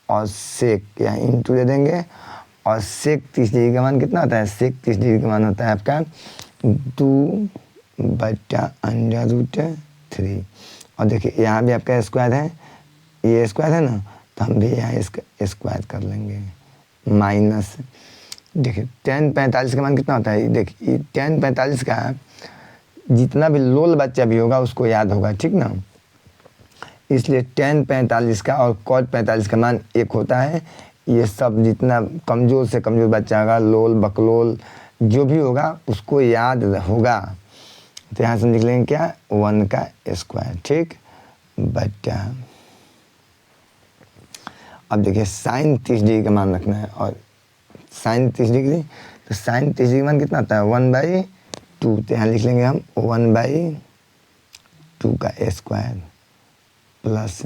और सेक यहाँ इंटू दे देंगे। और सेक 30 डिग्री का मान कितना होता है, सेक 30 डिग्री का मान होता है आपका 2/√3। और देखिए यहाँ भी आपका स्क्वायर है, ये स्क्वायर है ना, तो हम भी यहाँ इसका स्क्वायर कर लेंगे। माइनस देखिए tan 45 का मान कितना होता है, देखिए tan 45 का जितना भी लोल बच्चा भी होगा उसको याद होगा, ठीक ना। इसलिए tan 45 का और cot 45 का मान एक होता है, ये सब जितना कमज़ोर से कमज़ोर बच्चा होगा, लोल बकलोल जो भी होगा उसको याद होगा। तो यहाँ से लिख लेंगे क्या, 1 का स्क्वायर, ठीक, बच्चा। अब देखिए साइन 30 डिग्री का मान रखना है, और साइन 30 डिग्री, तो साइन 30 डिग्री मान कितना आता है, 1/2। तो यहाँ लिख लेंगे हम 1/2 का स्क्वायर प्लस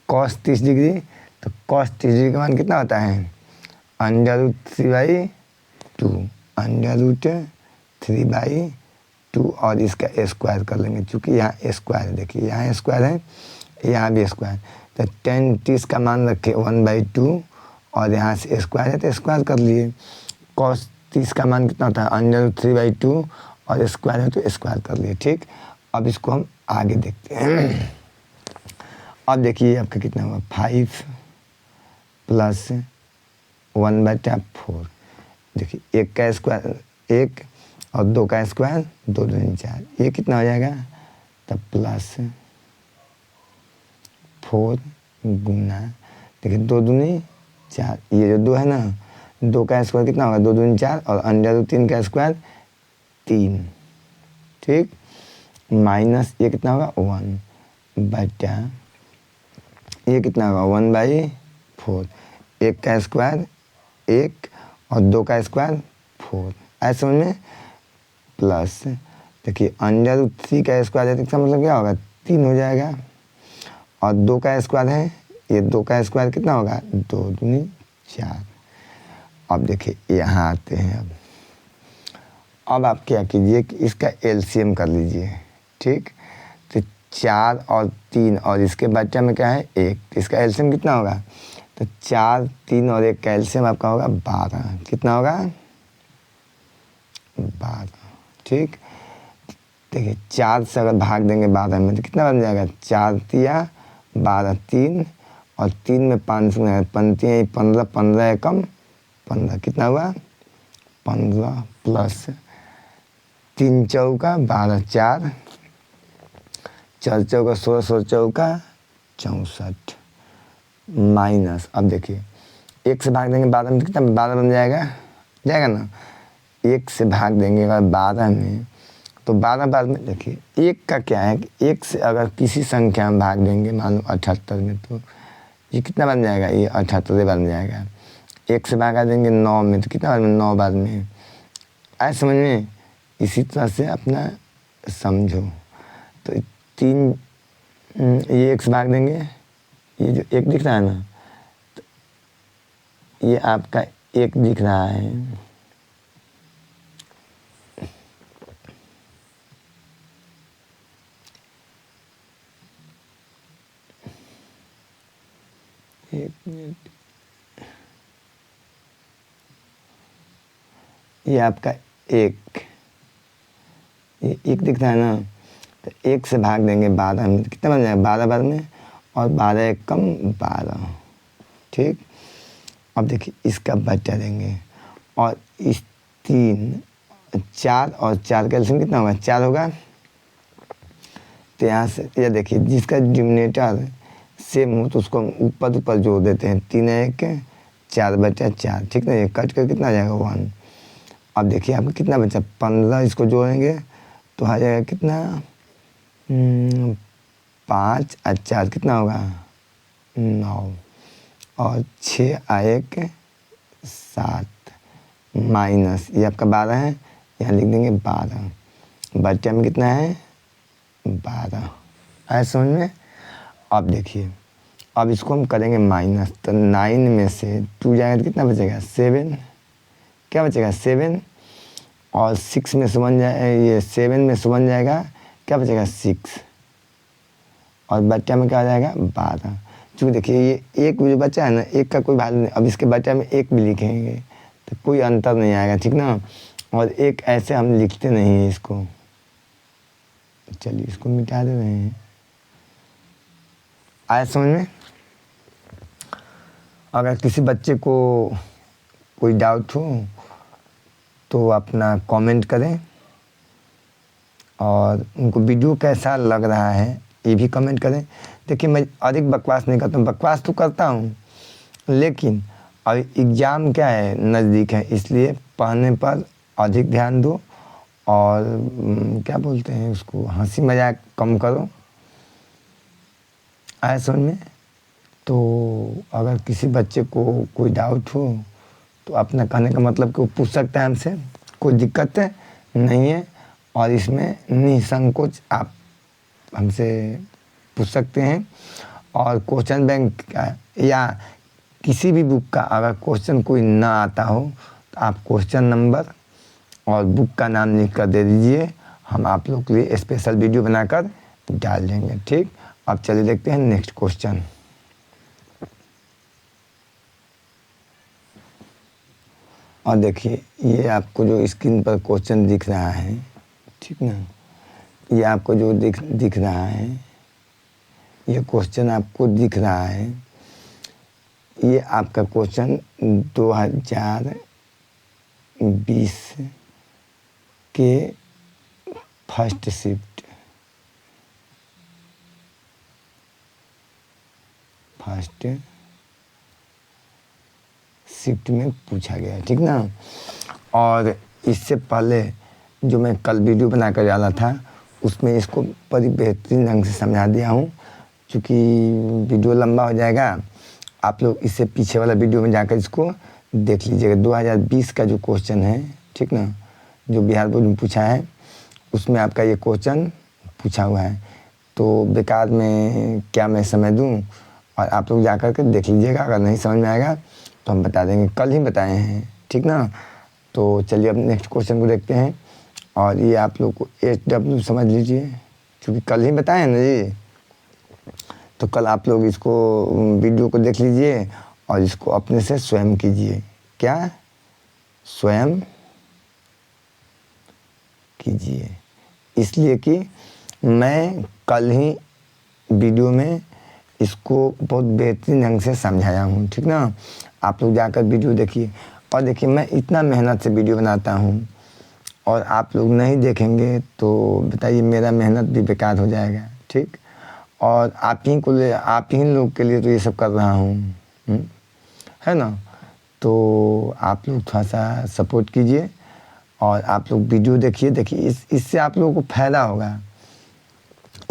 कॉस 30 डिग्री, तो कॉस 30 डिग्री का मान कितना होता है, √3/2, √3/2, और इसका स्क्वायर कर लेंगे, चूँकि यहाँ स्क्वायर है, देखिए यहाँ स्क्वायर है, यहाँ भी स्क्वायर। तो tan 30 का मान रखे 1/2, और यहाँ से स्क्वायर है तो स्क्वायर कर लिए। cos 30 का मान कितना होता है, √3/2, और स्क्वायर है तो स्क्वायर कर लिए, ठीक। अब इसको हम आगे देखते हैं। अब देखिए आपका कितना हुआ, 5 + 1/4। देखिए 1 का स्क्वायर 1, और 2 का स्क्वायर 2 दूनी 4, ये कितना हो जाएगा, तब प्लस 4 गुना, देखिए 2 दूनी 4, ये जो 2 है ना, 2 का स्क्वायर कितना होगा, 2 दूनी 4, और √3 का स्क्वायर 3, ठीक, माइनस ये कितना होगा 1 बटा, ये कितना होगा 1/4, 1 का स्क्वायर 1, और 2 का स्क्वायर 4, ऐसे समझ में, प्लस देखिए √3 का स्क्वायर है तो इसका मतलब क्या होगा, 3 हो जाएगा, और 2 का स्क्वायर है, ये 2 का स्क्वायर कितना होगा, 2 दूनी 4। अब देखिए यहाँ आते हैं, अब आप क्या कीजिए कि इसका एलसीएम कर लीजिए, ठीक। तो 4 और 3, और इसके बच्चे में क्या है 1, तो इसका एलसीएम कितना होगा, तो 4, 3 और 1 का एलसीएम आपका होगा 12, कितना होगा 12, ठीक। देखिए 4 से अगर भाग देंगे 12 में तो कितना बन जाएगा, 4 तिया 12, 3, और 3 में 5 में पंक्तियाँ 15, 15 एकम 15, कितना हुआ 15, प्लस 3 चौका 12, 4 चौका 16, 16 चौका 64, माइनस, अब देखिए 1 से भाग देंगे 12 में तो कितना 12 बन जाएगा ना, 1 से भाग देंगे अगर 12 में, तो 12 में देखिए 1 का क्या है कि 1 से अगर किसी संख्या में भाग देंगे, मान लो 78 में, तो ये कितना बन जाएगा, ये 78 बन जाएगा। 1 से भागा देंगे 9 में तो कितना 9 बाद में, ऐसे समझ में, इसी तरह से अपना समझो। तो 3, ये 1 से भाग देंगे, ये जो 1 दिख रहा है ना, तो ये आपका 1 दिख रहा है, एक मिनट, ये आपका 1, ये 1 दिख रहा है ना, तो 1 से भाग देंगे 12 में तो कितना बन जाएगा 12 बाद में, और 12 एकम 12, ठीक। अब देखिए इसका बच्चा देंगे, और इस 3, 4 और 4 का एलसीएम कितना होगा 4 होगा। तो यहाँ से ये देखिए जिसका डिनोमिनेटर सेम हो तो उसको हम ऊपर जोड़ देते हैं, 3 1 4 बचा 4, ठीक ना, ये कट कर कितना आ जाएगा 1। अब देखिए आपको कितना बचा 15, इसको जोड़ेंगे तो आ जाएगा कितना 5 और 4 कितना होगा 9, और 6 और 1 7, माइनस ये आपका 12 है, यहाँ लिख देंगे 12, बच्चे में कितना है 12, ऐसे समझ में। अब देखिए अब इसको हम करेंगे माइनस, तो 9 में से 2 जाएगा तो कितना बचेगा 7, क्या बचेगा 7, और 6 में से 1 जाए, ये 7 में से 1 जाएगा क्या बचेगा 6, और बच्चा में क्या आ जाएगा 12। चूँकि देखिए ये एक जो बच्चा है ना, एक का कोई वैल्यू नहीं, अब इसके बच्चा में 1 भी लिखेंगे तो कोई अंतर नहीं आएगा, ठीक ना। और एक ऐसे हम लिखते नहीं हैं इसको, चलिए इसको मिटा दे रहे हैं, आया समझ में। अगर किसी बच्चे को कोई डाउट हो तो अपना कमेंट करें, और उनको वीडियो कैसा लग रहा है ये भी कमेंट करें। देखिए मैं अधिक बकवास नहीं करता हूँ, बकवास तो करता हूँ लेकिन और एग्ज़ाम क्या है, नज़दीक है, इसलिए पढ़ने पर अधिक ध्यान दो और क्या बोलते हैं उसको, हंसी मजाक कम करो। आया समझ में? तो अगर किसी बच्चे को कोई डाउट हो तो अपना कहने का मतलब कि वो पूछ सकता है हमसे, कोई दिक्कत नहीं है। और इसमें निसंकोच आप हमसे पूछ सकते हैं। और क्वेश्चन बैंक का या किसी भी बुक का अगर क्वेश्चन कोई ना आता हो तो आप क्वेश्चन नंबर और बुक का नाम लिख कर दे दीजिए, हम आप लोग के लिए स्पेशल वीडियो बनाकर डाल देंगे। ठीक, अब चलिए देखते हैं नेक्स्ट क्वेश्चन। और देखिए ये आपको जो स्क्रीन पर क्वेश्चन दिख रहा है, ठीक ना, ये आपको जो दिख रहा है, ये क्वेश्चन आपको दिख रहा है, ये आपका क्वेश्चन 2020 के फर्स्ट शिफ्ट में पूछा गया है, ठीक ना। और इससे पहले जो मैं कल वीडियो बना कर डाला था उसमें इसको बड़ी बेहतरीन ढंग से समझा दिया हूँ। क्योंकि वीडियो लंबा हो जाएगा, आप लोग इससे पीछे वाला वीडियो में जाकर इसको देख लीजिएगा। 2020 का जो क्वेश्चन है, ठीक ना, जो बिहार बोर्ड में पूछा है, उसमें आपका ये क्वेश्चन पूछा हुआ है। तो बेकार में क्या मैं समय दूं, और आप लोग जाकर के देख लीजिएगा। अगर नहीं समझ में आएगा तो हम बता देंगे, कल ही बताए हैं, ठीक ना। तो चलिए अब नेक्स्ट क्वेश्चन को देखते हैं। और ये आप लोग को HW समझ लीजिए, क्योंकि कल ही बताए हैं ना जी। तो कल आप लोग इसको वीडियो को देख लीजिए और इसको अपने से स्वयं कीजिए। क्या? स्वयं कीजिए, इसलिए कि मैं कल ही वीडियो में इसको बहुत बेहतरीन ढंग से समझाया हूँ, ठीक ना। आप लोग जाकर वीडियो देखिए। और देखिए मैं इतना मेहनत से वीडियो बनाता हूँ और आप लोग नहीं देखेंगे तो बताइए मेरा मेहनत भी बेकार हो जाएगा, ठीक। और आप ही लोग के लिए तो ये सब कर रहा हूँ, है ना। तो आप लोग थोड़ा सा सपोर्ट कीजिए और आप लोग वीडियो देखिए। इससे आप लोगों को फ़ायदा होगा,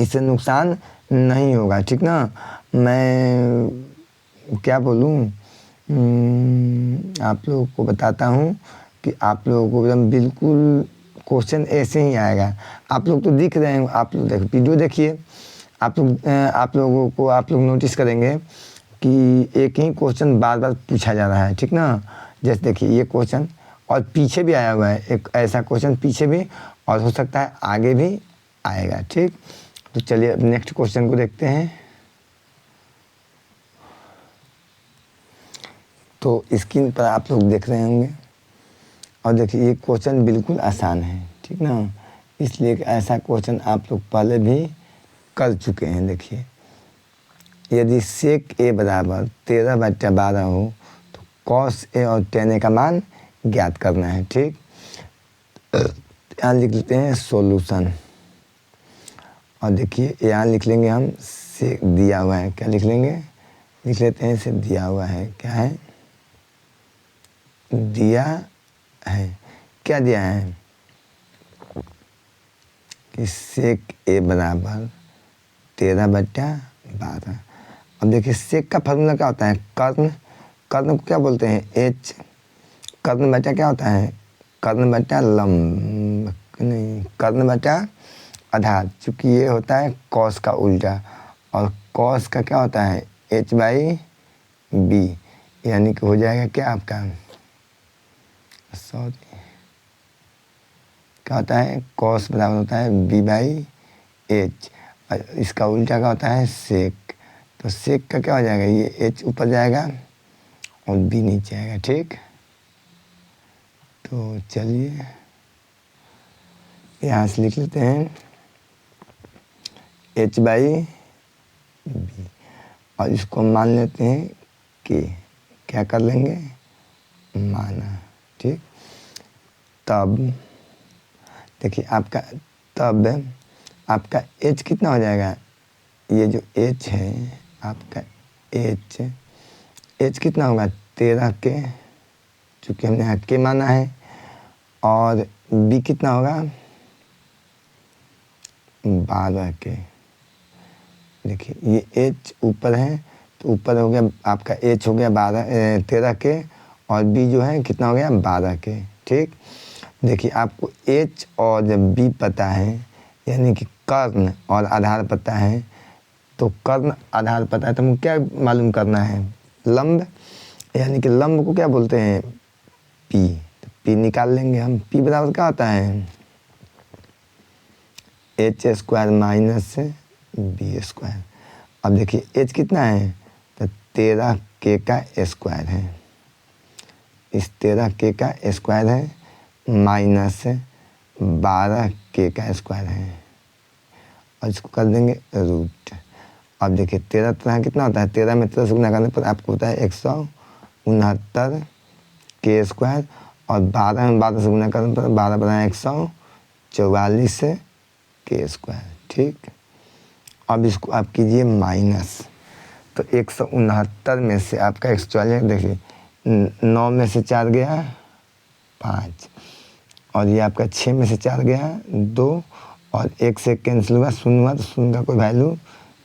इससे नुकसान नहीं होगा, ठीक ना। मैं क्या बोलूँ, आप लोगों को बताता हूँ कि आप लोगों को एकदम बिल्कुल क्वेश्चन ऐसे ही आएगा। आप लोग तो दिख रहे हैं, आप लोग वीडियो देखिए। आप लोग नोटिस करेंगे कि एक ही क्वेश्चन बार बार पूछा जा रहा है, ठीक ना। जैसे देखिए ये क्वेश्चन, और पीछे भी आया हुआ है एक ऐसा क्वेश्चन, पीछे भी, और हो सकता है आगे भी आएगा, ठीक। तो चलिए अब नेक्स्ट क्वेश्चन को देखते हैं। तो स्क्रीन पर आप लोग देख रहे होंगे, और देखिए ये क्वेश्चन बिल्कुल आसान है, ठीक ना। इसलिए ऐसा क्वेश्चन आप लोग पहले भी कर चुके हैं। देखिए यदि sec a बराबर 13/12 हो तो cos a और tan a का मान ज्ञात करना है, ठीक। यहाँ लिख लेते हैं सॉल्यूशन। और देखिए यहाँ लिख लेंगे हम से दिया हुआ है, क्या लिख लेंगे, लिख लेते हैं से दिया हुआ है, क्या है, दिया है, क्या दिया है कि sec a बराबर 13/12। अब देखिए सेक का फार्मूला क्या होता है, कर्ण को क्या बोलते हैं, एच। कर्ण बटा क्या होता है, कर्ण बटा लंब, नहीं, कर्ण बटा आधार। चूँकि ये होता है कॉस का उल्टा, और कॉस का क्या होता है h/b, यानी कि हो जाएगा क्या आपका, सॉरी, क्या होता है, कॉस बराबर होता है b/h, इसका उल्टा क्या होता है सेक। तो सेक का क्या हो जाएगा, ये h ऊपर जाएगा और b नीचे आएगा, ठीक। तो चलिए यहाँ से लिख लेते हैं h/b, और इसको मान लेते हैं कि क्या कर लेंगे, माना, ठीक। तब देखिए आपका h कितना हो जाएगा, ये जो h है आपका h कितना होगा 13 के, चूँकि हमने यहाँ के माना है, और b कितना होगा 12 के। देखिए ये h ऊपर है तो ऊपर हो गया आपका h हो गया 13 के, और b जो है कितना हो गया 12 के। ठीक, देखिए आपको h और जब b पता है, यानी कि कर्ण और आधार पता है, तो कर्ण आधार पता है तो हमको क्या मालूम करना है, लंब, यानी कि लंब को क्या बोलते हैं p। तो p निकाल लेंगे हम। p बराबर क्या होता है h square minus b square. अब देखिए h कितना है तो 13 के का स्क्वायर है, इस 13 के का स्क्वायर है माइनस 12 के का स्क्वायर है, और इसको कर देंगे रूट। अब देखिए 13 तरह कितना होता है, 13 में 13 से गुना करने पर आपको होता है 169 के स्क्वायर, और 12 में 12 से गुना करने पर 12 बनाए 144 के स्क्वायर। ठीक, अब इसको आप कीजिए माइनस, तो 169 में से आपका 144, देखिए 9 में से 4 गया 5, और ये आपका 6 में से 4 गया 2, और 1 से कैंसिल हुआ, शून्य हुआ, तो शून्य का कोई वैल्यू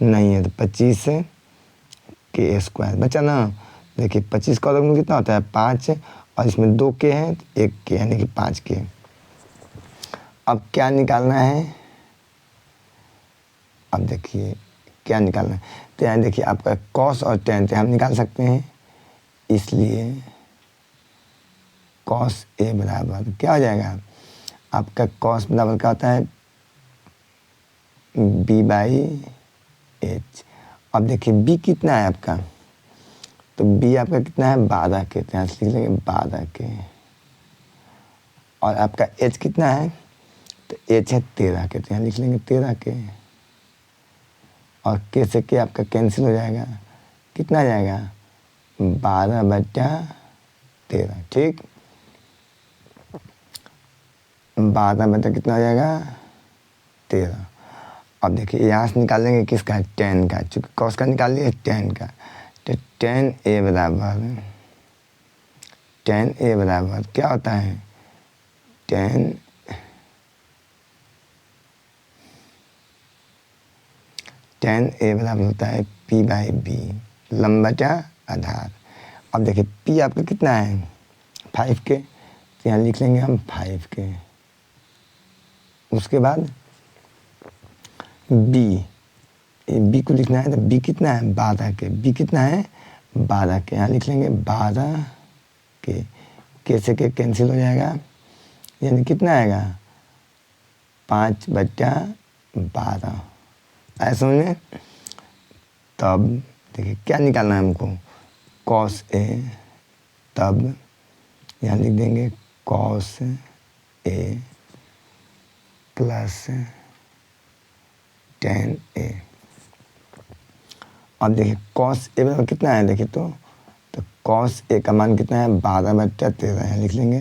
नहीं है, तो 25 के स्क्वायर बचा ना। देखिए 25 का वर्गमूल कितना होता है 5, और इसमें 2 के हैं तो 1 के, यानी कि 5 के। अब क्या निकालना है, अब देखिए क्या निकालना है, तो यहाँ देखिए आपका कॉस और टेन हम निकाल सकते हैं, इसलिए कॉस ए बराबर क्या हो जाएगा आपका, कॉस बराबर क्या होता है b/h। अब देखिए b कितना है आपका, तो b आपका कितना है 12 के, तो यहाँ से लिख लेंगे 12 के, और आपका h कितना है तो h है 13 के, तो यहाँ लिख लेंगे 13 के, और के से के आपका कैंसिल हो जाएगा, कितना आ जाएगा 12/13। ठीक, 12 कितना हो जाएगा 13। अब देखिए यहाँ से निकालेंगे किसका, टेन का, चूँकि कॉस का निकाल लिया टेन का, तो टेन ए बराबर क्या होता है, टेन ए बराबर होता है p/b, लंबटा आधार। अब देखिए p आपका कितना है 5 के, तो यहाँ लिख लेंगे हम 5 के। उसके बाद b को लिखना है, तो b कितना है 12 के, b कितना है 12 के, यहाँ लिख लेंगे 12 के से के कैंसिल हो जाएगा, यानी कितना आएगा 5/12, ऐसा समझे। तब देखिए क्या निकालना है हमको, कॉस ए, तब यहाँ लिख देंगे कॉस ए प्लस टेन ए। अब देखिए कॉस ए बराबर कितना है, देखिए तो कॉस ए का मान कितना है 12/13, यहाँ लिख लेंगे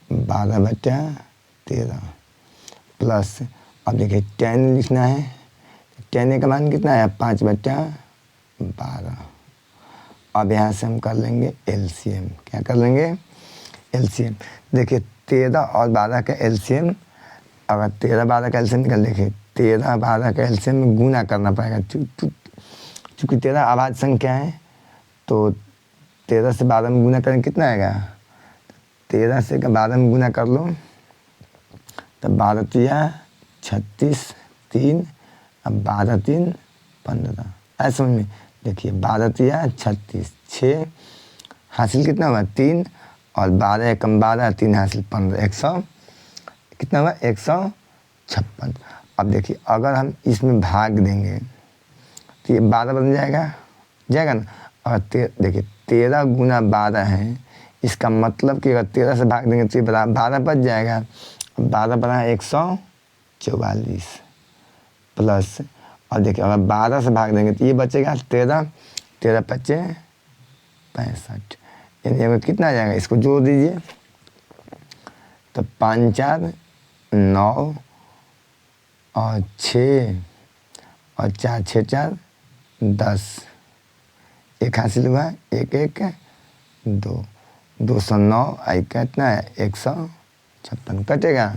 12/13 प्लस, अब देखिए टेन लिखना है, टेन ए का मान कितना है 5/12। अब यहाँ से हम कर लेंगे एलसीएम, क्या कर लेंगे एलसीएम। देखिए 13 और 12 का एलसीएम, अगर 13-12 का एलसीएम निकल, देखिए 13-12 का एलसीएम में गुना करना पड़ेगा, चूँकि 13 अभाज्य संख्या है, तो 13 से 12 में गुना करें कितना आएगा, 13 से 12 में गुना कर लो, तब 12 तिया 36, 3, अब 12 3 15, ऐसे समझ में। देखिए 12 तिया 36, 6 हासिल कितना हुआ 3, और 12 एकम 12, 3 हासिल 15, 100 कितना हुआ 156। अब देखिए अगर हम इसमें भाग देंगे तो ये 12 बन जाएगा ना। और देखिए 13 गुना 12 है, इसका मतलब कि अगर 13 से भाग देंगे तो ये 12 बच जाएगा। 12 बना 144 प्लस, और देखिए अगर 12 से भाग देंगे तो ये बचेगा 13 5 65, यानी अगर कितना आ जाएगा, इसको जोड़ दीजिए तो 5 4 9 और 6 और 4 6 4 10, एक हासिल हुआ 1 1 2, 209 आई कितना है 156 कटेगा।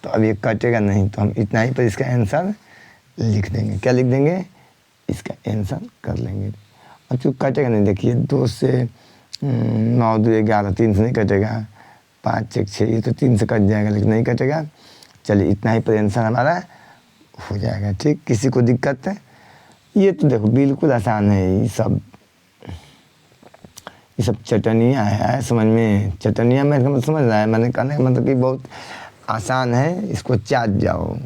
तो अब ये कटेगा नहीं तो हम इतना ही पर इसका आंसर लिख देंगे। क्या लिख देंगे? इसका आंसर कर लेंगे। अब चूँकि कटेगा नहीं, देखिए 2 से 9 2 11, 3 से नहीं कटेगा, 5 1 6, ये तो 3 से कट जाएगा लेकिन नहीं कटेगा। चलिए इतना ही पर आंसर हमारा हो जाएगा। ठीक, किसी को दिक्कत है? ये तो देखो बिल्कुल आसान है। ये सब चटनियाँ है समझ में। चटनियाँ मैं मतलब समझ रहा है, मैंने कहने का मतलब कि बहुत आसान है, इसको चाट जाओ।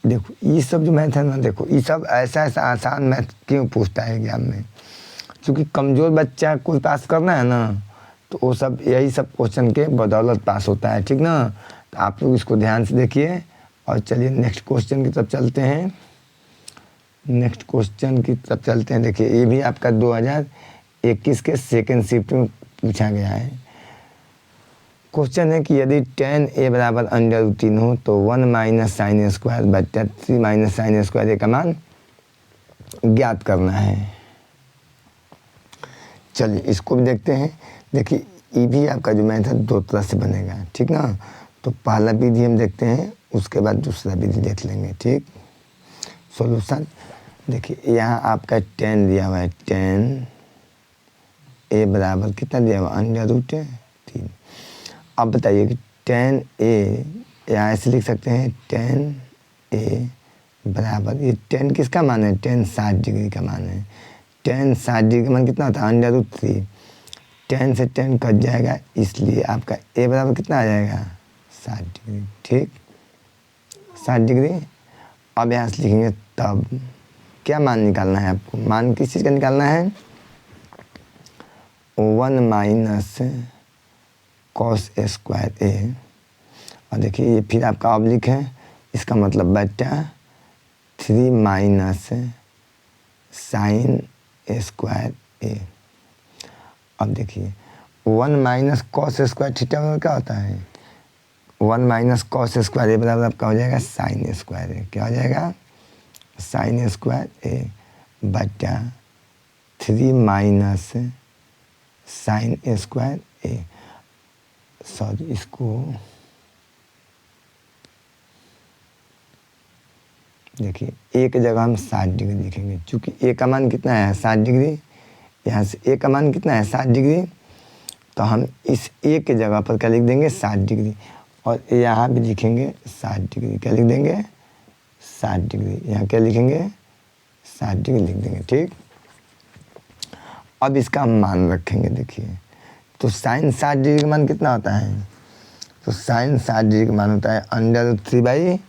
देखो ये सब जो मैथ है ना, देखो ये सब ऐसा ऐसा आसान मैथ क्यों पूछता है एग्जाम में? क्योंकि कमज़ोर बच्चा को पास करना है ना, तो वो सब यही सब क्वेश्चन के बदौलत पास होता है। ठीक ना? तो आप लोग इसको ध्यान से देखिए और चलिए नेक्स्ट क्वेश्चन की तरफ चलते हैं। नेक्स्ट क्वेश्चन की तरफ चलते हैं। देखिए ये भी आपका 2021 के सेकेंड शिफ्ट में पूछा गया है। क्वेश्चन है कि यदि tan a बराबर √3 हो तो 1 माइनस साइन स्क्वायर बटा 3 माइनस साइन स्क्वायर ए का मान ज्ञात करना है। चलिए इसको भी देखते हैं। देखिए ये भी आपका जो मैथ है 2 तरह से बनेगा। ठीक ना? तो पहला विधि हम देखते हैं, उसके बाद दूसरा विधि देख लेंगे। ठीक, सॉल्यूशन देखिए यहाँ आपका tan दिया हुआ है। tan a बराबर कितना दिया हुआ? √3। अब बताइए कि tan a यहाँ ऐसे लिख सकते हैं, tan a बराबर, ये tan किसका मान है? tan 60 डिग्री का मान है। tan 60 डिग्री का मान कितना होता है? √3। tan से tan कट जाएगा, इसलिए आपका a बराबर कितना आ जाएगा? 60 डिग्री। ठीक, 60 डिग्री। अब यहाँ से लिखेंगे, तब क्या मान निकालना है आपको? मान किस चीज़ का निकालना है? 1 माइनस कॉस स्क्वायर ए, और देखिए ये फिर आपका ऑब्लिक है, इसका मतलब बटा 3 माइनस साइन स्क्वायर ए। अब देखिए 1 माइनस कॉस स्क्वायर थीटा बराबर क्या होता है? 1 माइनस कॉस स्क्वायर ए बराबर आपका हो जाएगा साइन स्क्वायर ए। क्या हो जाएगा? साइन स्क्वायर ए बटा 3 माइनस साइन स्क्वायर ए। सॉरी, इसको देखिए एक जगह हम 60 डिग्री लिखेंगे, चूँकि ए का मान कितना है? 60 डिग्री। यहाँ से ए का मान कितना है? 60 डिग्री। तो हम इस ए के जगह पर क्या लिख देंगे? 60 डिग्री। और यहाँ भी लिखेंगे 60 डिग्री। क्या लिख देंगे? 60 डिग्री। यहाँ क्या लिखेंगे? 60 डिग्री लिख देंगे। ठीक, अब इसका मान रखेंगे। देखिए तो साइन 60 डिग्री का मान कितना होता है? तो साइन 60 डिग्री का मान होता है √3/2।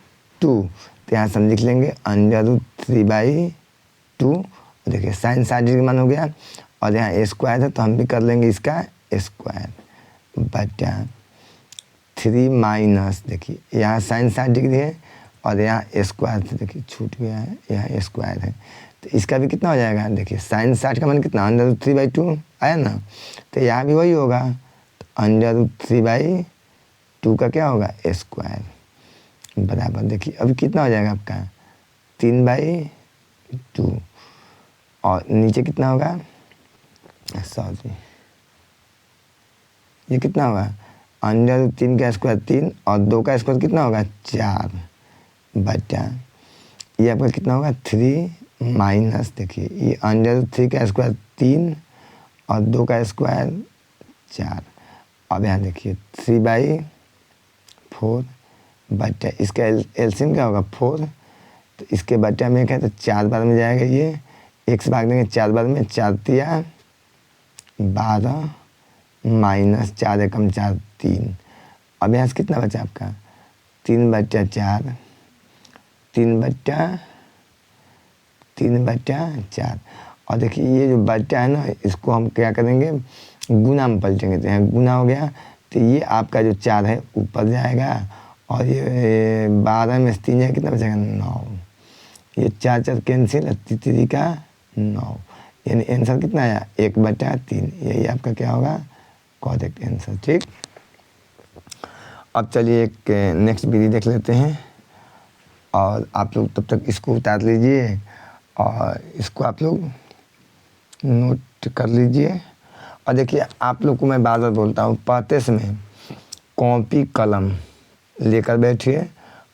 तो यहाँ से हम लिख लेंगे √3/2। देखिए साइन 60 डिग्री का मान हो गया, और यहाँ ए स्क्वायर है तो हम भी कर लेंगे इसका स्क्वायर बटा 3 माइनस, देखिए यहाँ साइन 60 डिग्री है और यहाँ स्क्वायर से देखिए छूट गया है, यहाँ स्क्वायर है, तो इसका भी कितना हो जाएगा? देखिए साइन 60 का मान कितना? √3/2 आया ना, तो यहाँ भी वही होगा। तो √3/2 का क्या होगा? स्क्वायर बराबर, देखिए अभी कितना हो जाएगा आपका? 3/2, और नीचे कितना होगा? सॉरी, ये कितना होगा? √3 का स्क्वायर 3 और 2 का स्क्वायर कितना होगा? 4 बटा ये आपका कितना होगा? 3 माइनस, देखिए ये √3 का स्क्वायर 3 और 2 का स्क्वायर 4। अब यहाँ देखिए 3/4 बटा इसका एलसीएम क्या होगा? 4। तो इसके बटा में क्या है? तो 4 बार में जाएगा, ये 1 से भाग देंगे 4 बार में, 4 तिया 12 माइनस 4 एकम 4 3। अब यहाँ से कितना बचा आपका? 3/4, 3/4। और देखिए ये जो बटा है ना, इसको हम क्या करेंगे? गुना में पलटेंगे। तो यहाँ गुना हो गया, तो ये आपका जो 4 है ऊपर जाएगा, और ये 12 में से 3 जाएगा, कितना बचेगा? 9। ये 4 4 कैंसिल, 3 का 9, यानी आंसर कितना आया? 1/3। यही आपका क्या होगा? Correct answer. ठीक, अब चलिए एक नेक्स्ट विधि देख लेते हैं, और आप लोग तब तक इसको उतार लीजिए और इसको आप लोग नोट कर लीजिए, और देखिए आप लोग को मैं बार बार बोलता हूँ, पढ़ते समय कॉपी कलम लेकर बैठिए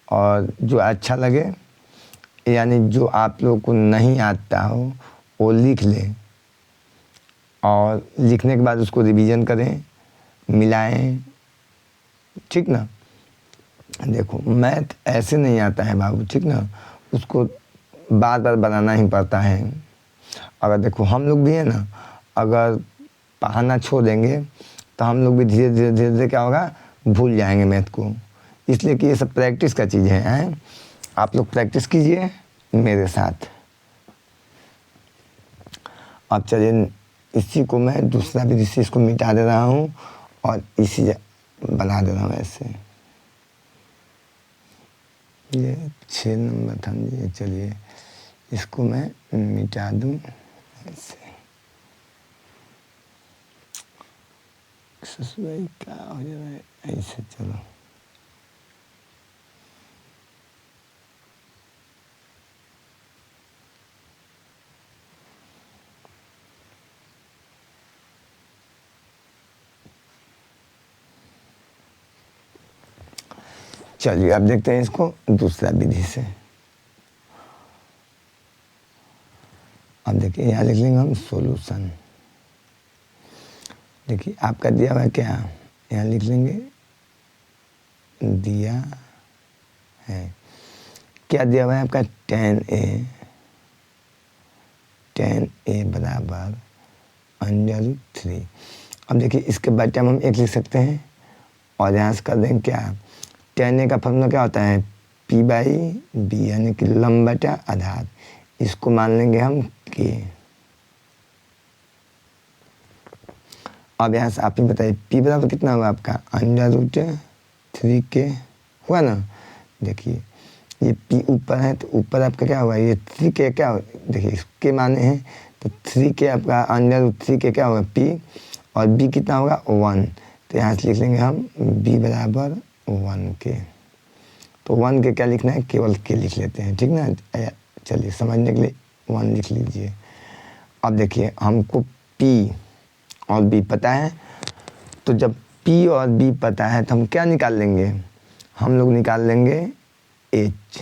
और जो अच्छा लगे, यानी जो आप लोग को नहीं आता हो वो लिख लें और लिखने के बाद उसको रिवीजन करें, मिलाएं, ठीक ना। देखो मैथ ऐसे नहीं आता है बाबू, ठीक ना, उसको बार बार बनाना ही पड़ता है। अगर देखो हम लोग भी है ना, अगर पढ़ाना छोड़ देंगे तो हम लोग भी धीरे धीरे धीरे धीरे क्या होगा, भूल जाएंगे मैथ को। इसलिए कि ये सब प्रैक्टिस का चीज़ है। आप लोग प्रैक्टिस कीजिए मेरे साथ। अब चलिए इसी को मैं दूसरा भी जिससे इसको मिटा दे रहा हूँ और इसी बना दे रहा हूँ ऐसे। ये 6 नंबर था ये, चलिए इसको मैं मिटा दूँ ऐसे। भाई क्या हो जा रहा है ऐसे, चलो चलिए अब देखते हैं इसको दूसरा विधि से। अब देखिए यहाँ लिख लेंगे हम सॉल्यूशन। देखिए आपका दिया हुआ है क्या, यहाँ लिख लेंगे दिया है क्या, दिया हुआ है आपका 10a बराबर √3। अब देखिए इसके बाद टाइम हम एक लिख सकते हैं और यहाँ से कर देंगे क्या, 10a का फॉर्मूला क्या होता है, P/B यानी कि लंब बटा आधार। इसको मान लेंगे हम k। अब यहाँ से आप ही बताइए P बराबर कितना हुआ आपका, √3k हुआ ना। देखिए ये P ऊपर है तो ऊपर आपका क्या हुआ, ये 3k क्या हुआ, देखिए इसके माने हैं तो 3k आपका √3k क्या होगा P, और B कितना होगा 1। तो यहाँ से लिख लेंगे हम B बराबर 1k। तो 1k क्या लिखना है, केवल k लिख लेते हैं, ठीक ना। चलिए समझने के लिए 1 लिख लीजिए। अब देखिए हमको P और B पता है, तो जब P और B पता है तो हम क्या निकाल लेंगे, हम लोग निकाल लेंगे H।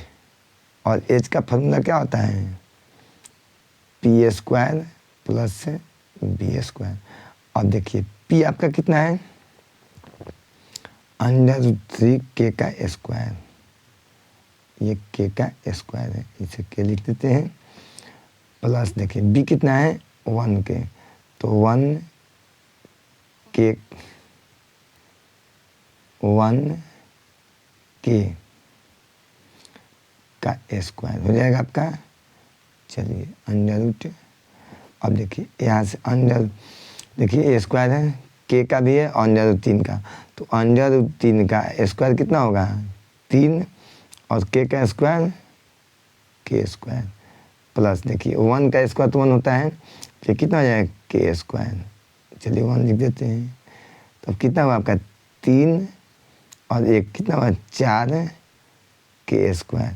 और H का फॉर्मूला क्या होता है, P² प्लस B²। अब देखिए P आपका कितना है, √3k का स्क्वायर। ये k का स्क्वायर है, इसे k लिख देते हैं, प्लस देखिए B कितना है 1k, तो 1k का स्क्वायर हो जाएगा आपका। चलिए √। अब देखिए यहाँ से देखिए a स्क्वायर है, k का भी है और √3 का, तो √3 का स्क्वायर कितना होगा 3, और k का स्क्वायर k², प्लस देखिए 1 का स्क्वायर तो 1 होता है, फिर कितना हो जाएगा k²। चलिए 1 लिख देते हैं, तो कितना हुआ आपका 3 और 1 कितना हुआ 4 k²।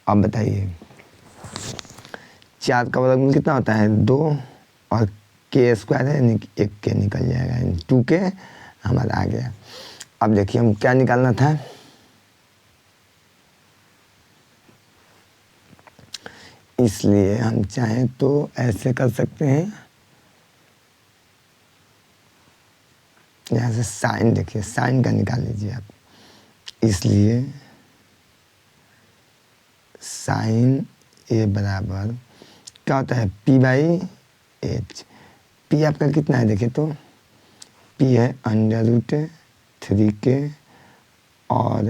अब बताइए 4 का वर्गमूल कितना होता है 2, और k² है, 1 k निकल जाएगा, 2k हमारा आ गया। अब देखिए हम क्या निकालना था, इसलिए हम चाहें तो ऐसे कर सकते हैं, यहाँ से साइन, देखिए साइन का निकाल लीजिए आप। इसलिए साइन a बराबर क्या होता है P/H। P आपका कितना है देखिए, तो P है √3k, और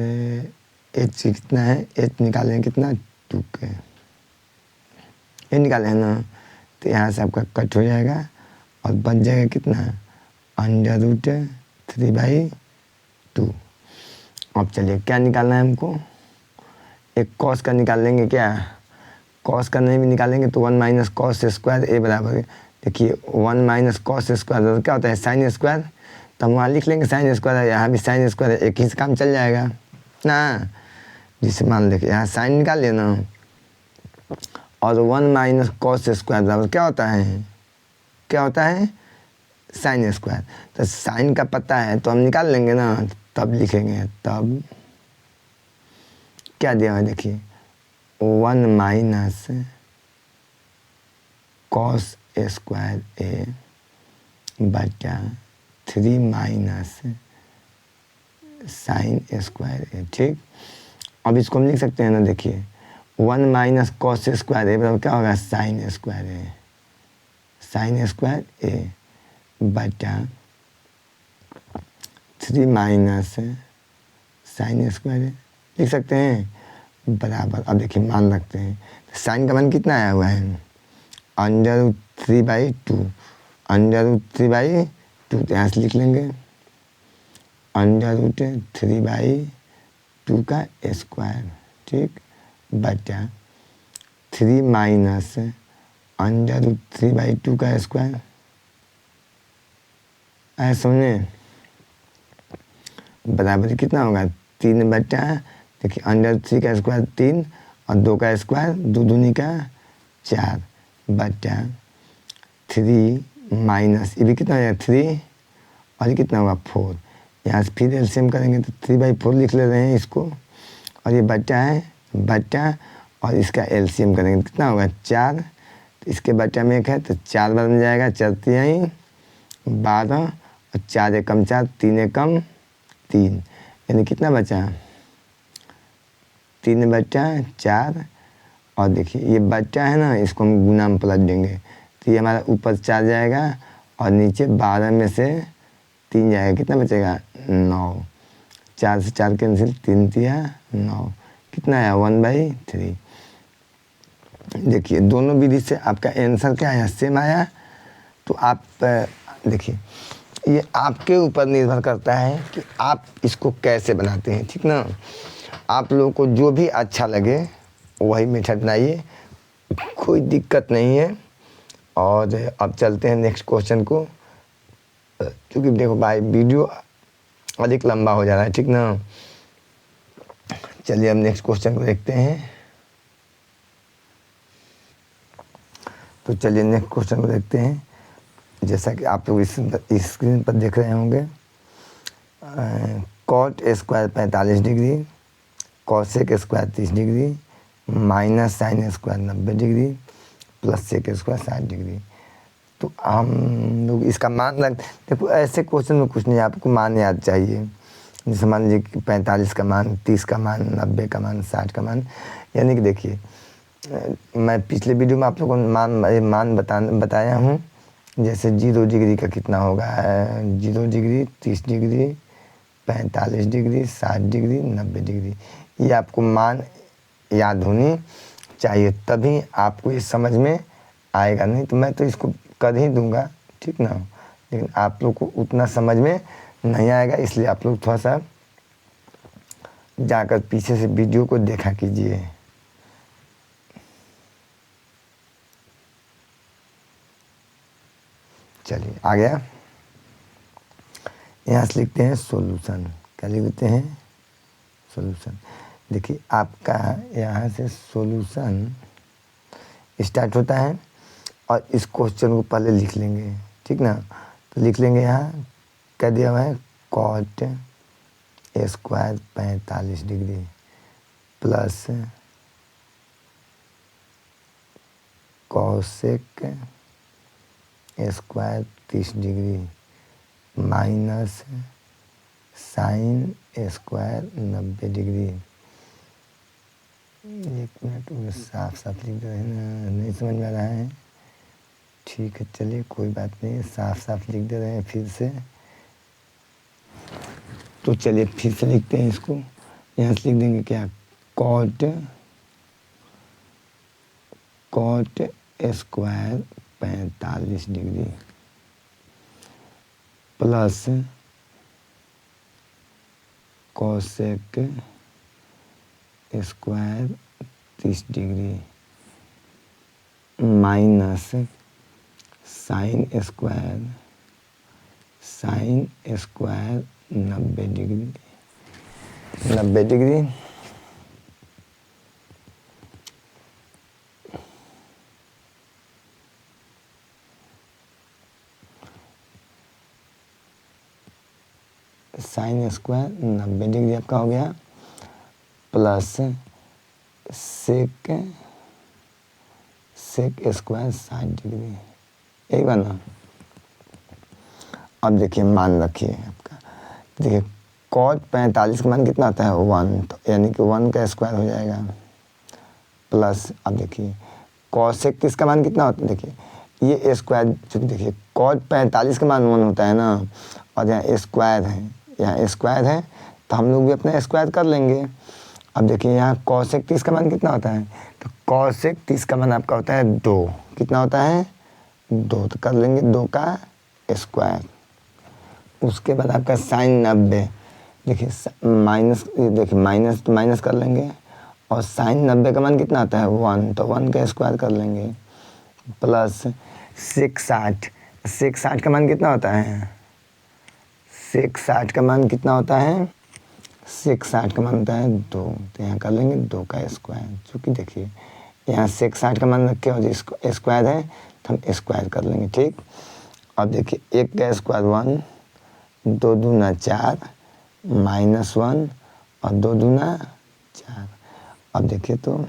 H कितना है, H निकालें कितना 2k, ये निकाले है ना। तो यहाँ से आपका कट हो जाएगा और बच जाएगा कितना √3/2। अब चलिए क्या निकालना है हमको, एक कॉस का निकाल लेंगे क्या, कॉस का नहीं भी निकालेंगे तो 1 - cos² a बराबर है। देखिए 1 - cos² क्या होता है sin², तो हम वहाँ लिख लेंगे sin², यहाँ भी sin², एक ही से काम चल जाएगा ना। जिसे मान लेके यहाँ साइन निकाल लेना, और 1 - cos² बराबर क्या होता है साइन स्क्वायर। तो साइन का पता है तो हम निकाल लेंगे ना, तब लिखेंगे। तब क्या दिया है देखिए, 1 माइनस कॉस स्क्वायर ए बटा 3 माइनस साइन स्क्वायर ए। ठीक, अब इसको हम लिख सकते हैं ना, देखिए 1 माइनस कॉस स्क्वायर ए बराबर क्या होगा, साइन स्क्वायर ए। साइन स्क्वायर ए बटा 3 माइनस साइन स्क्वायर ए लिख सकते हैं बराबर। अब देखिए मान रखते हैं, साइन का मान कितना आया हुआ है, √3/2। √3/2 तो यहाँ से लिख लेंगे √3/2 का स्क्वायर। ठीक, बटा 3 माइनस √3/2 का स्क्वायर। आया समझे, बराबर कितना होगा 3 बटा, देखिए √3 का स्क्वायर 3 और 2 का स्क्वायर 2 दूनी का 4 बटा 3 माइनस ये भी कितना हो जाएगा 3 और ये कितना होगा 4। यहाँ से फिर एलसीएम करेंगे तो 3/4 लिख ले रहे हैं इसको, और ये बटा है बटा, और इसका एलसीएम करेंगे तो कितना होगा 4। तो इसके बटा में 1 है तो 4 बार बन जाएगा, 4 तिहाई 12 और 4 एकम 4, 3 एकम 3, यानी कितना बचा 3/4। और देखिए ये बचा है ना, इसको हम गुना में पलट देंगे तो ये हमारा ऊपर 4 जाएगा और नीचे 12 में से 3 जाएगा, कितना बचेगा 9। 4 से 4 कैंसिल, 3 तिया 9, कितना आया 1/3। देखिए दोनों विधि से आपका आंसर क्या आया, सेम आया। तो आप देखिए ये आपके ऊपर निर्भर करता है कि आप इसको कैसे बनाते हैं। ठीक ना, आप लोगों को जो भी अच्छा लगे वही मेथड बनाइए, कोई दिक्कत नहीं है। और अब चलते हैं नेक्स्ट क्वेश्चन को, क्योंकि देखो भाई वीडियो अधिक लंबा हो जा रहा है। ठीक ना, चलिए अब नेक्स्ट क्वेश्चन को देखते हैं। तो चलिए नेक्स्ट क्वेश्चन को देखते हैं। जैसा कि आप लोग इस स्क्रीन पर देख रहे होंगे, cot square 45 degree, cosec square 30 degree, minus sine square 90 degree, plus sec square 60 degree. तो हम लोग इसका मान रख, देखो ऐसे क्वेश्चन में कुछ नहीं, आपको मान याद चाहिए। जैसे मान लीजिए कि 45 का मान, 30 का मान, 90 का मान, 60 का मान। यानी कि देखिए मैं पिछले वीडियो में आप लोगों को मान बताया हूँ। जैसे 0 डिग्री का कितना होगा, 0 degree, 30 degree, 45 degree, 60 degree, 90 degree. ये आपको मान याद होनी चाहिए, तभी आपको ये समझ में आएगा। नहीं तो मैं तो इसको कर ही दूंगा, ठीक ना, लेकिन आप लोग को उतना समझ में नहीं आएगा। इसलिए आप लोग थोड़ा सा जाकर पीछे से वीडियो को देखा कीजिए। चलिए आ गया, यहाँ से लिखते हैं सॉल्यूशन। क्या लिखते हैं, सॉल्यूशन। देखिए आपका यहाँ से सॉल्यूशन स्टार्ट होता है, और इस क्वेश्चन को पहले लिख लेंगे। ठीक ना, तो लिख लेंगे यहाँ क्या दिया हुआ है, cot square 45 degree plus cosec square 30 degree minus sine square 90 degree. एक मिनट में साफ साफ लिख दे रहे हैं, नहीं समझ में आ रहा है। ठीक है चलिए कोई बात नहीं, साफ साफ लिख दे रहे हैं फिर से। तो चलिए फिर से लिखते हैं इसको। यहाँ से लिख देंगे क्या, cot square 45 degree plus cosec square 30 degree minus sine square 90 degree. Square 90 degree आपका हो गया, प्लस सेक स्क्वायर 60 डिग्री, यही बना। अब देखिए मान रखिए आपका, देखिए कॉट 45 का मान कितना आता है 1, तो यानी कि 1 का स्क्वायर हो जाएगा, प्लस अब देखिए कॉसेक 30 का मान कितना होता है, देखिए ये स्क्वायर, चूँकि देखिए कॉट 45 का मान 1 होता है ना, और यहाँ स्क्वायर है, यहाँ स्क्वायर है, तो हम लोग भी अपना स्क्वायर कर लेंगे। अब देखिए यहाँ कॉसेक 30 का मान कितना होता है, तो कॉसेक 30 का मान आपका होता है 2, कितना होता है 2, तो कर लेंगे 2 का स्क्वायर। उसके बाद आपका साइन 90, देखिए माइनस, देखिए माइनस तो माइनस कर लेंगे, और साइन 90 का मान कितना आता है 1, तो 1 का स्क्वायर कर लेंगे, प्लस सेक 60 का मान कितना होता है, सेक 60 का मान कितना होता है, सेक 60 का मान होता है 2, तो यहाँ कर लेंगे 2 का स्क्वायर। चूँकि देखिए यहाँ सेक 60 का मान रखे हो, जो स्क्वायर है तो हम स्क्वायर कर लेंगे, ठीक। अब देखिए 1 का स्क्वायर 1, 2 दूना 4, -1 और 2 दूना 4। अब देखिए तो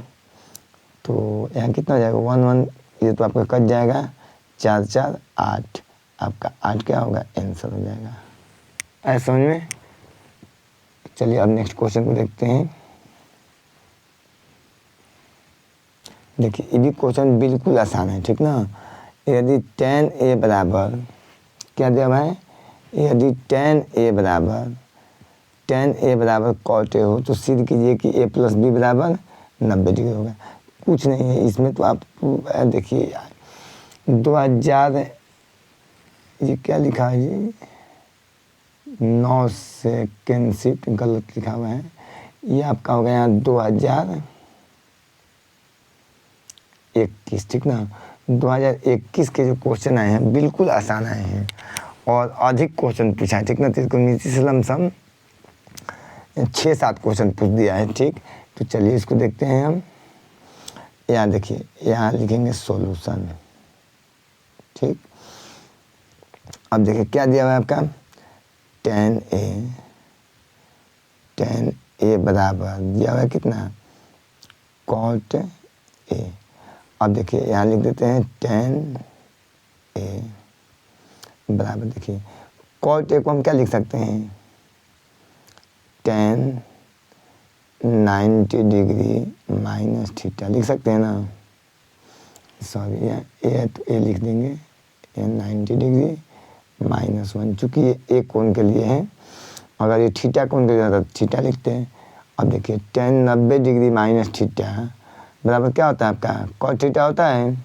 यहाँ कितना हो जाएगा 1 1, ये तो आपका कट जाएगा, 4 4 8, आपका 8 क्या होगा आंसर हो जाएगा। ऐसा समझ में। चलिए अब नेक्स्ट क्वेश्चन को देखते हैं। देखिए ये भी क्वेश्चन बिल्कुल आसान है, ठीक ना। यदि tan a बराबर क्या दिया हुआ है, यदि tan a बराबर cot a हो, तो सिद्ध कीजिए कि a प्लस बी बराबर 90 डिग्री होगा। कुछ नहीं है इसमें, तो आप देखिए 2000, ये क्या लिखा है जी, 9 सेकेंड शिफ्ट गलत लिखा हुआ है, ये आपका हो गया यहाँ 2021, ठीक ना। 2021 के जो क्वेश्चन आए हैं बिल्कुल आसान आए हैं, और अधिक क्वेश्चन पूछा है, ठीक ना। तो इसको नीचे से लमसम 6-7 क्वेश्चन पूछ दिया है, ठीक। तो चलिए इसको देखते हैं हम। यहाँ देखिए, यहाँ लिखेंगे सॉल्यूशन, ठीक। अब देखिए क्या दिया हुआ है आपका, tan a बराबर दिया हुआ है कितना, cot a। अब देखिए यहाँ लिख देते हैं tan a बराबर, देखिए cot a को हम क्या लिख सकते हैं, tan 90 डिग्री माइनस थीटा लिख सकते हैं ना। सॉरी, यहाँ a है तो a लिख देंगे, ये 90 डिग्री -1, चूँकि ये a कोण के लिए है, अगर ये थीटा कोण के लिए होता तो थीटा लिखते हैं। अब देखिए tan 90 डिग्री माइनस थीटा बराबर क्या होता है आपका, cot थीटा होता है।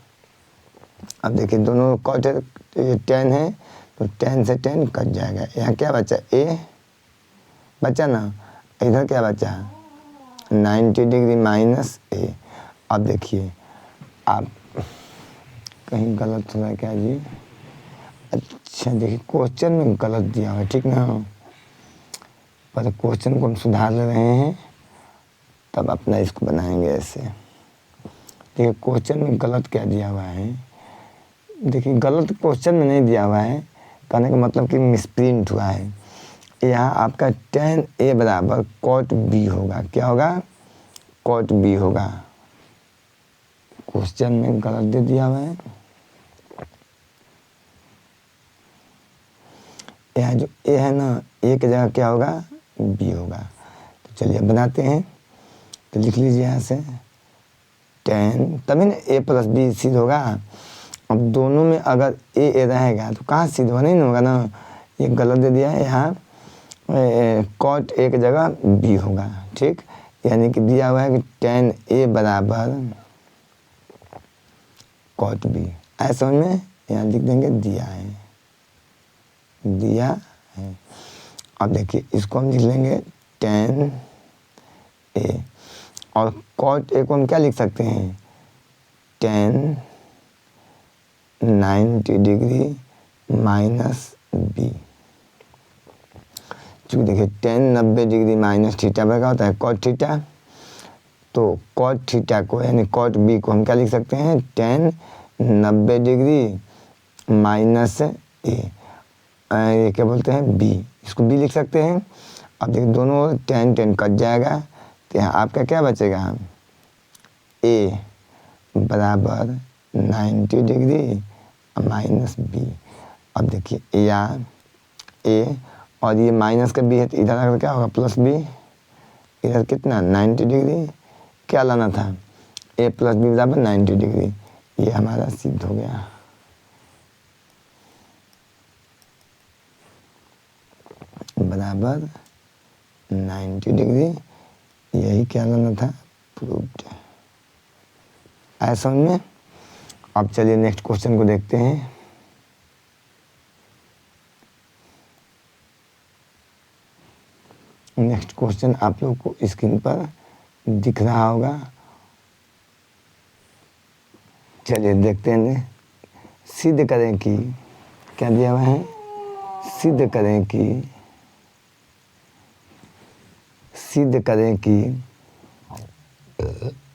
अब देखिए दोनों cot tan है, तो tan से tan कट जाएगा, यहाँ क्या बचा a बचा ना, इधर क्या बचा 90 डिग्री माइनस a। अब देखिए आप कहीं गलत हो रहा है क्या जी, अच्छा देखिए क्वेश्चन में गलत दिया हुआ है, ठीक ना, पर क्वेश्चन को हम सुधार ले रहे हैं, तब अपना इसको बनाएंगे ऐसे। देखिए क्वेश्चन में गलत क्या दिया हुआ है, देखिए गलत क्वेश्चन में नहीं दिया हुआ है, कहने का मतलब कि मिसप्रिंट हुआ है। यहाँ आपका tan a बराबर cot b होगा, क्या होगा cot b होगा, क्वेश्चन में गलत दे दिया हुआ है। यहाँ जो a है ना, a की जगह क्या होगा b होगा। तो चलिए बनाते हैं, तो लिख लीजिए यहाँ से tan, तभी ना a प्लस बी सिद्ध होगा। अब दोनों में अगर a रहेगा तो कहाँ सिद्ध होगा, नहीं होगा ना, ये गलत दे दिया है। यहाँ cot a की जगह b होगा, ठीक। यानी कि दिया हुआ है कि tan a बराबर cot b, ऐसा समझ में। यहाँ लिख देंगे दिया है। अब देखिए इसको हम लिख लेंगे tan a, और cot a को हम क्या लिख सकते हैं, tan 90 डिग्री माइनस b। चूँकि देखिए tan 90 डिग्री माइनस थीटा पर क्या होता है cot थीटा, तो cot थीटा को यानी cot b को हम क्या लिख सकते हैं, tan 90 डिग्री माइनस a, ये क्या बोलते हैं b, इसको b लिख सकते हैं। अब देखिए दोनों टेन टेन कट जाएगा, तो यहाँ आपका क्या बचेगा, ए बराबर 90 डिग्री माइनस बी। अब देखिए यहाँ ए और ये माइनस का बी है, तो इधर आकर क्या होगा प्लस बी, इधर कितना 90 डिग्री, क्या लाना था ए प्लस बी बराबर 90 डिग्री। ये हमारा सिद्ध हो गया। बराबर 90 डिग्री, यही क्या लाना था, प्रूव्ड। आया समझ में। अब चलिए नेक्स्ट क्वेश्चन को देखते हैं। नेक्स्ट क्वेश्चन आप लोग को स्क्रीन पर दिख रहा होगा। चलिए देखते हैं। सिद्ध करें कि, क्या दिया हुआ है, सिद्ध करें कि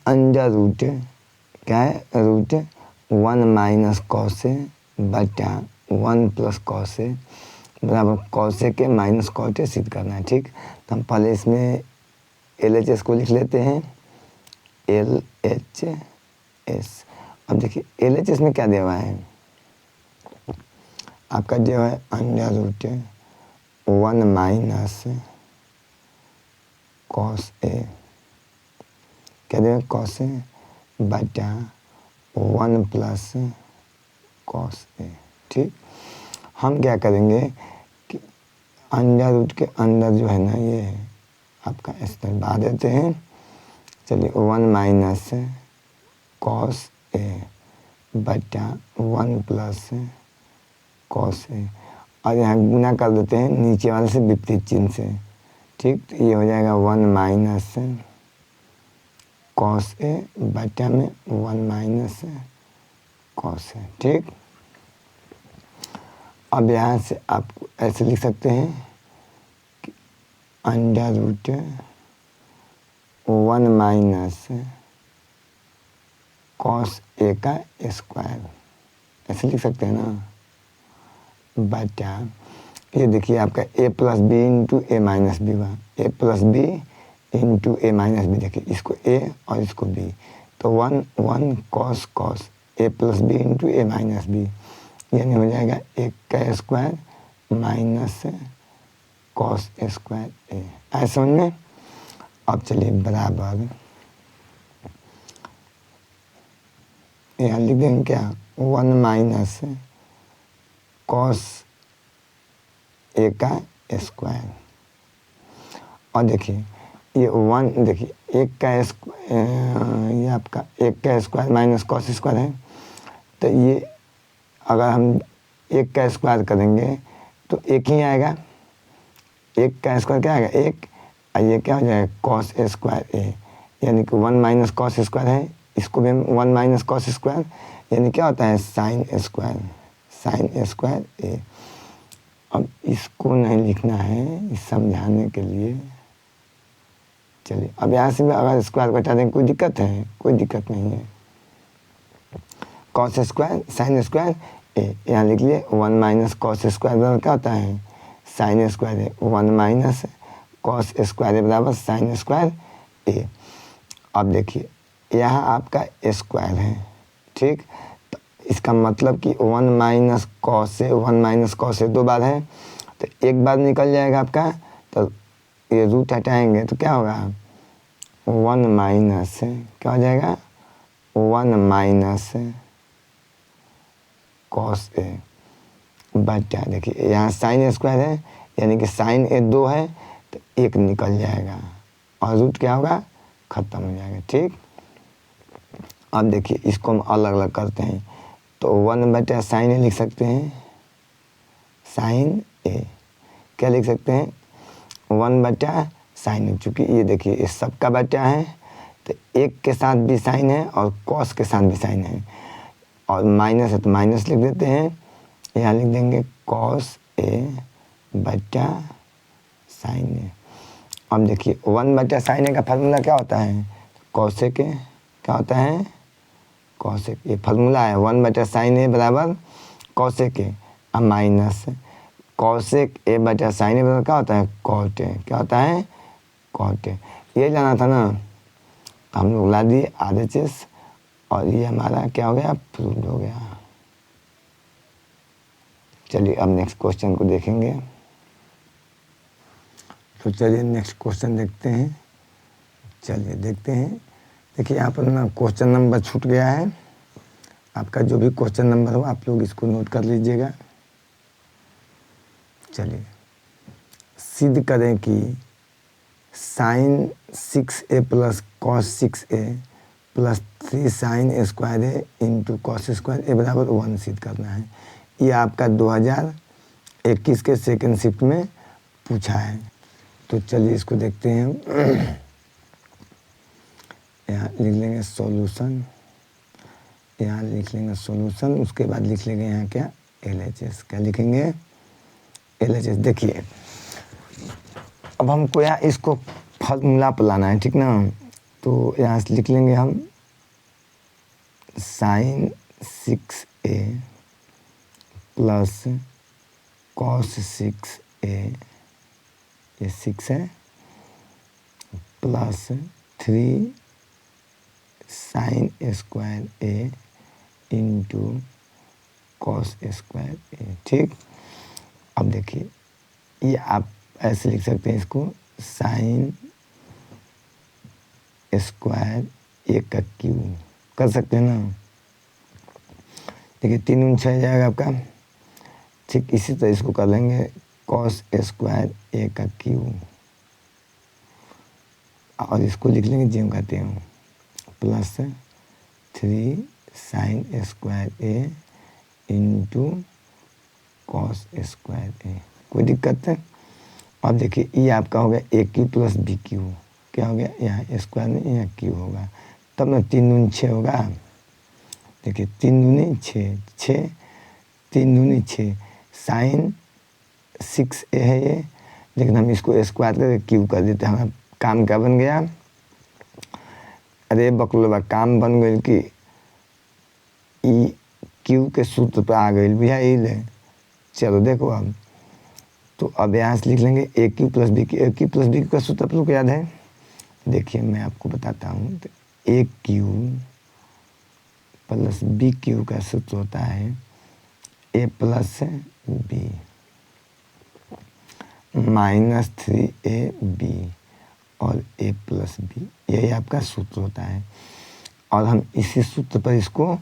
अंडर रूट, क्या है, रूट 1 माइनस कॉसे बटा 1 प्लस कॉसे बराबर कॉसे के माइनस कॉटे सिद्ध करना है। ठीक, तो हम पहले इसमें LHS को लिख लेते हैं, LHS। अब देखिए LHS में क्या दिया हुआ है, आपका दिया हुआ है under root 1 minus cos A, क्या दिया, कॉस ए बटा 1 प्लस कॉस ए। ठीक, हम क्या करेंगे कि अंडर रूट के अंदर जो है ना, ये आपका इस तरह बहा देते हैं। चलिए 1 माइनस कॉस ए बटा 1 प्लस कॉस ए, और यहाँ गुना कर देते हैं नीचे वाले से विपरीत चिन्ह से। ठीक, तो ये हो जाएगा 1 माइनस कॉस ए बटा में 1 माइनस कॉस ए। ठीक, अब यहाँ से आप ऐसे लिख सकते हैं कि under root 1 minus cos A का स्क्वायर, ऐसे लिख सकते हैं ना, बटा ये देखिए आपका ए प्लस बी इंटू ए माइनस बी हुआ, ए प्लस बी इंटू ए माइनस बी। देखिए इसको ए और इसको बी, तो 1 1 cos cos a plus B into A minus B, यानी हो जाएगा 1 का स्क्वायर माइनस कॉस स्क्वायर ए। ऐसा समझ में। अब चलिए बराबर यहाँ लिख देंगे क्या, 1 माइनस कॉस ए का स्क्वायर। और देखिए ये 1, देखिए 1 का ये आपका 1 का स्क्वायर माइनस कॉस स्क्वायर है, तो ये अगर हम 1 का स्क्वायर करेंगे तो 1 ही आएगा, 1 का स्क्वायर क्या आएगा 1, और ये क्या हो जाएगा कॉस स्क्वायर ए, यानी कि 1 माइनस कॉस स्क्वायर है, इसको भी हम 1 माइनस कॉस स्क्वायर, यानी क्या होता है साइन स्क्वायर ए। अब इसको नहीं लिखना है, इस समझाने के लिए। चलिए अब यहाँ से भी अगर स्क्वायर को हटा दें कोई दिक्कत है, कोई दिक्कत नहीं है। कॉस स्क्वायर साइन स्क्वायर ए, यहाँ लिख लिए 1 माइनस कॉस स्क्वायर बराबर क्या होता है sign square A, 1 minus cos square A बराबर साइन स्क्वायर ए। अब देखिए यहाँ आपका स्क्वायर है। ठीक, तो इसका मतलब कि 1 माइनस कॉस से 1 माइनस कॉस से 2 बार है, तो एक बार निकल जाएगा आपका, तो ये रूट हटाएंगे तो क्या होगा 1 माइनस, क्या हो जाएगा 1 माइनस कॉस ए बटा, देखिए यहाँ साइन स्क्वायर है, यानी कि साइन ए 2 है, तो 1 निकल जाएगा और रूट क्या होगा ख़त्म हो जाएगा। ठीक, अब देखिए इसको हम अलग अलग करते हैं, तो 1 बटा साइन ए लिख सकते हैं, साइन ए क्या लिख सकते हैं 1 बटा साइन ए, चूँकि ये देखिए इस सब का बटा है, तो 1 के साथ भी साइन है और कॉस के साथ भी साइन है, और माइनस है तो माइनस लिख देते हैं, यहाँ लिख देंगे कॉस ए बटा साइन ए। अब देखिए 1 बटा साइन ए का फार्मूला क्या होता है कॉसेक ए, क्या होता है कॉसेक, ये फार्मूला है 1 बटा साइन ए बराबर कॉसेक ए, अब माइनस कॉसेक ए बटा साइन ए बराबर क्या होता है, कॉट ए। क्या होता है, कॉट ए। ये जाना था ना, हम लोग ला दिए RHS और ये हमारा क्या हो गया, प्रूव्ड हो गया। चलिए अब नेक्स्ट क्वेश्चन को देखेंगे। तो चलिए नेक्स्ट क्वेश्चन देखते हैं। चलिए देखते हैं। देखिए यहाँ पर ना क्वेश्चन नंबर छूट गया है। आपका जो भी क्वेश्चन नंबर हो आप लोग इसको नोट कर लीजिएगा। चलिए सिद्ध करें कि sine 6a plus cos 6a plus 3 sine A square A into cos square A बराबर 1 सिद्ध करना है। ये आपका 2021 के सेकेंड शिफ्ट में पूछा है। तो चलिए इसको देखते हैं हम। यहाँ लिख लेंगे सॉल्यूशन, यहाँ लिख लेंगे सॉल्यूशन, उसके बाद लिख लेंगे यहाँ क्या, LHS। क्या लिखेंगे, LHS। देखिए अब हमको यहाँ इसको फॉर्मूला पर लाना है, ठीक ना। तो यहाँ से लिख लेंगे हम sign 6a plus cos 6a, ये 6 है, प्लस 3 साइन स्क्वायर ए इंटू कॉस स्क्वायर ए। ठीक, अब देखिए ये आप ऐसे लिख सकते हैं इसको, साइन स्क्वायर ए का क्यूब कर सकते हैं ना। देखिए 3 × 6 जाएगा आपका। ठीक इसी तरह इसको कर लेंगे कॉस स्क्वायर ए का क्यूब, और इसको लिख लेंगे जिम कहते हैं, प्लस 3 साइन स्क्वायर ए इंटू कॉस स्क्वायर ए। कोई दिक्कत है। अब देखिए ये आपका हो गया ए क्यू प्लस बी क्यू। क्या हो गया, यहाँ स्क्वायर में यहाँ क्यू होगा, तब ना 3 दूनी 6 होगा। देखिए 3 दूनी 6, 6 3 दूनी 6, साइन 6a है ये, लेकिन हम इसको स्क्वायर करके क्यू कर देते हैं। हमारा काम क्या बन गया, अरे बकलोबा काम बन गई कि ई क्यू के सूत्र पर आ गई भैया ये। चलो देखो अब, तो अब यहाँ से लिख लेंगे ए क्यू प्लस बी क्यू। ए क्यू प्लस बी क्यू का सूत्र आप लोग को याद है, देखिए मैं आपको बताता हूँ। तो ए क्यू प्लस बी क्यू का सूत्र होता है ए प्लस बी माइनस 3ab और a प्लस बी, यही आपका सूत्र होता है। और हम इसी सूत्र पर इसको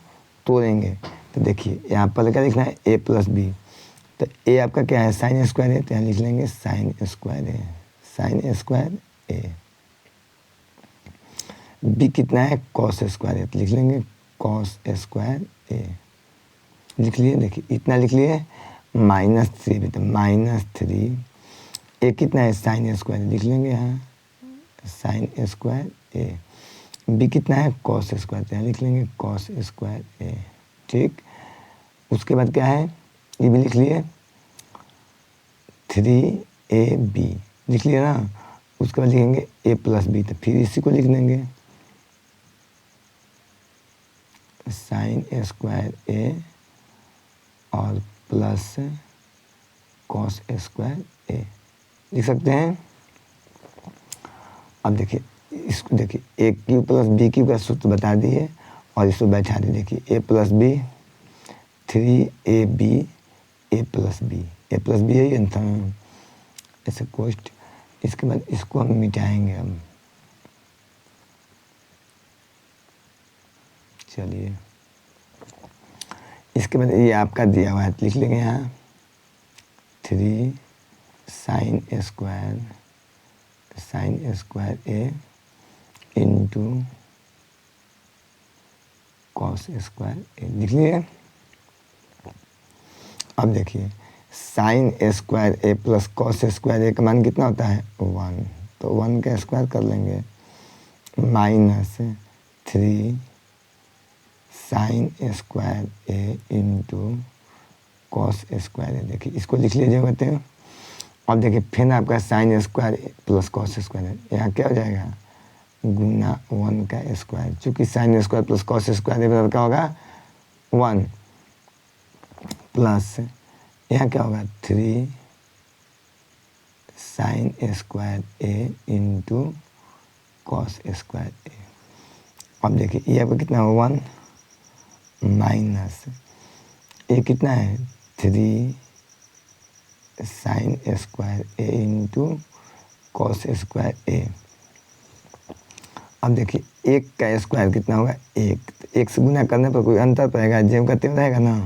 तोड़ेंगे। तो देखिए यहाँ पर क्या लिखना है, a प्लस बी। तो a आपका क्या है, साइन स्क्वायर है, तो यहाँ लिख लेंगे साइन स्क्वायर ए, साइन स्क्वायर ए। b कितना है, कॉस स्क्वायर है, तो लिख लेंगे कॉस स्क्वायर ए। लिख लिए, देखिए इतना लिख लिए, -3 भी, तो -3। ए कितना है, साइन स्क्वायर, लिख लेंगे यहाँ साइन स्क्वायर ए। बी कितना है, कॉस स्क्वायर, तो यहाँ लिख लेंगे कॉस स्क्वायर ए। ठीक, उसके बाद क्या है, ये भी लिख लिए 3ab लिख लिया ना। उसके बाद लिखेंगे ए प्लस बी, तो फिर इसी को लिख देंगे साइन स्क्वायर ए और प्लस कॉस स्क्वायर ए लिख सकते हैं। अब देखिए इसको, देखिए ए क्यू प्लस बी क्यू का सूत्र बता दिए और इसको बैठा दिए। देखिए ए प्लस बी 3ab ए प्लस बी, ए प्लस बी यही था ऐसे कोष्ट। इसके बाद इसको हम मिटाएंगे हम। चलिए इसके बाद ये आपका दिया हुआ है, लिख लेंगे यहाँ 3 साइन स्क्वायर ए इंटू कॉस स्क्वायर ए लिख लिए। अब देखिए साइन स्क्वायर ए प्लस कॉस स्क्वायर ए का मान कितना होता है, 1। तो 1 का स्क्वायर कर लेंगे, -3 साइन स्क्वायर ए इंटू कॉस स्क्वायर ए। देखिए इसको लिख लीजिए कहते हैं। अब देखिए फिर आपका sign square plus cos square है, यहाँ क्या हो जाएगा, गुना 1 का स्क्वायर। चूँकि sine square plus cos square A बराबर क्या होगा, 1, प्लस यहाँ क्या होगा 3 sine square A into cos square A. अब देखिए ये आपका कितना है 1 माइनस ए कितना है 3 sine square A into cos square A. अब देखिए एक का स्क्वायर कितना होगा 1, तो 1 से गुना करने पर कोई अंतर पड़ेगा, जेब का तेव रहेगा ना,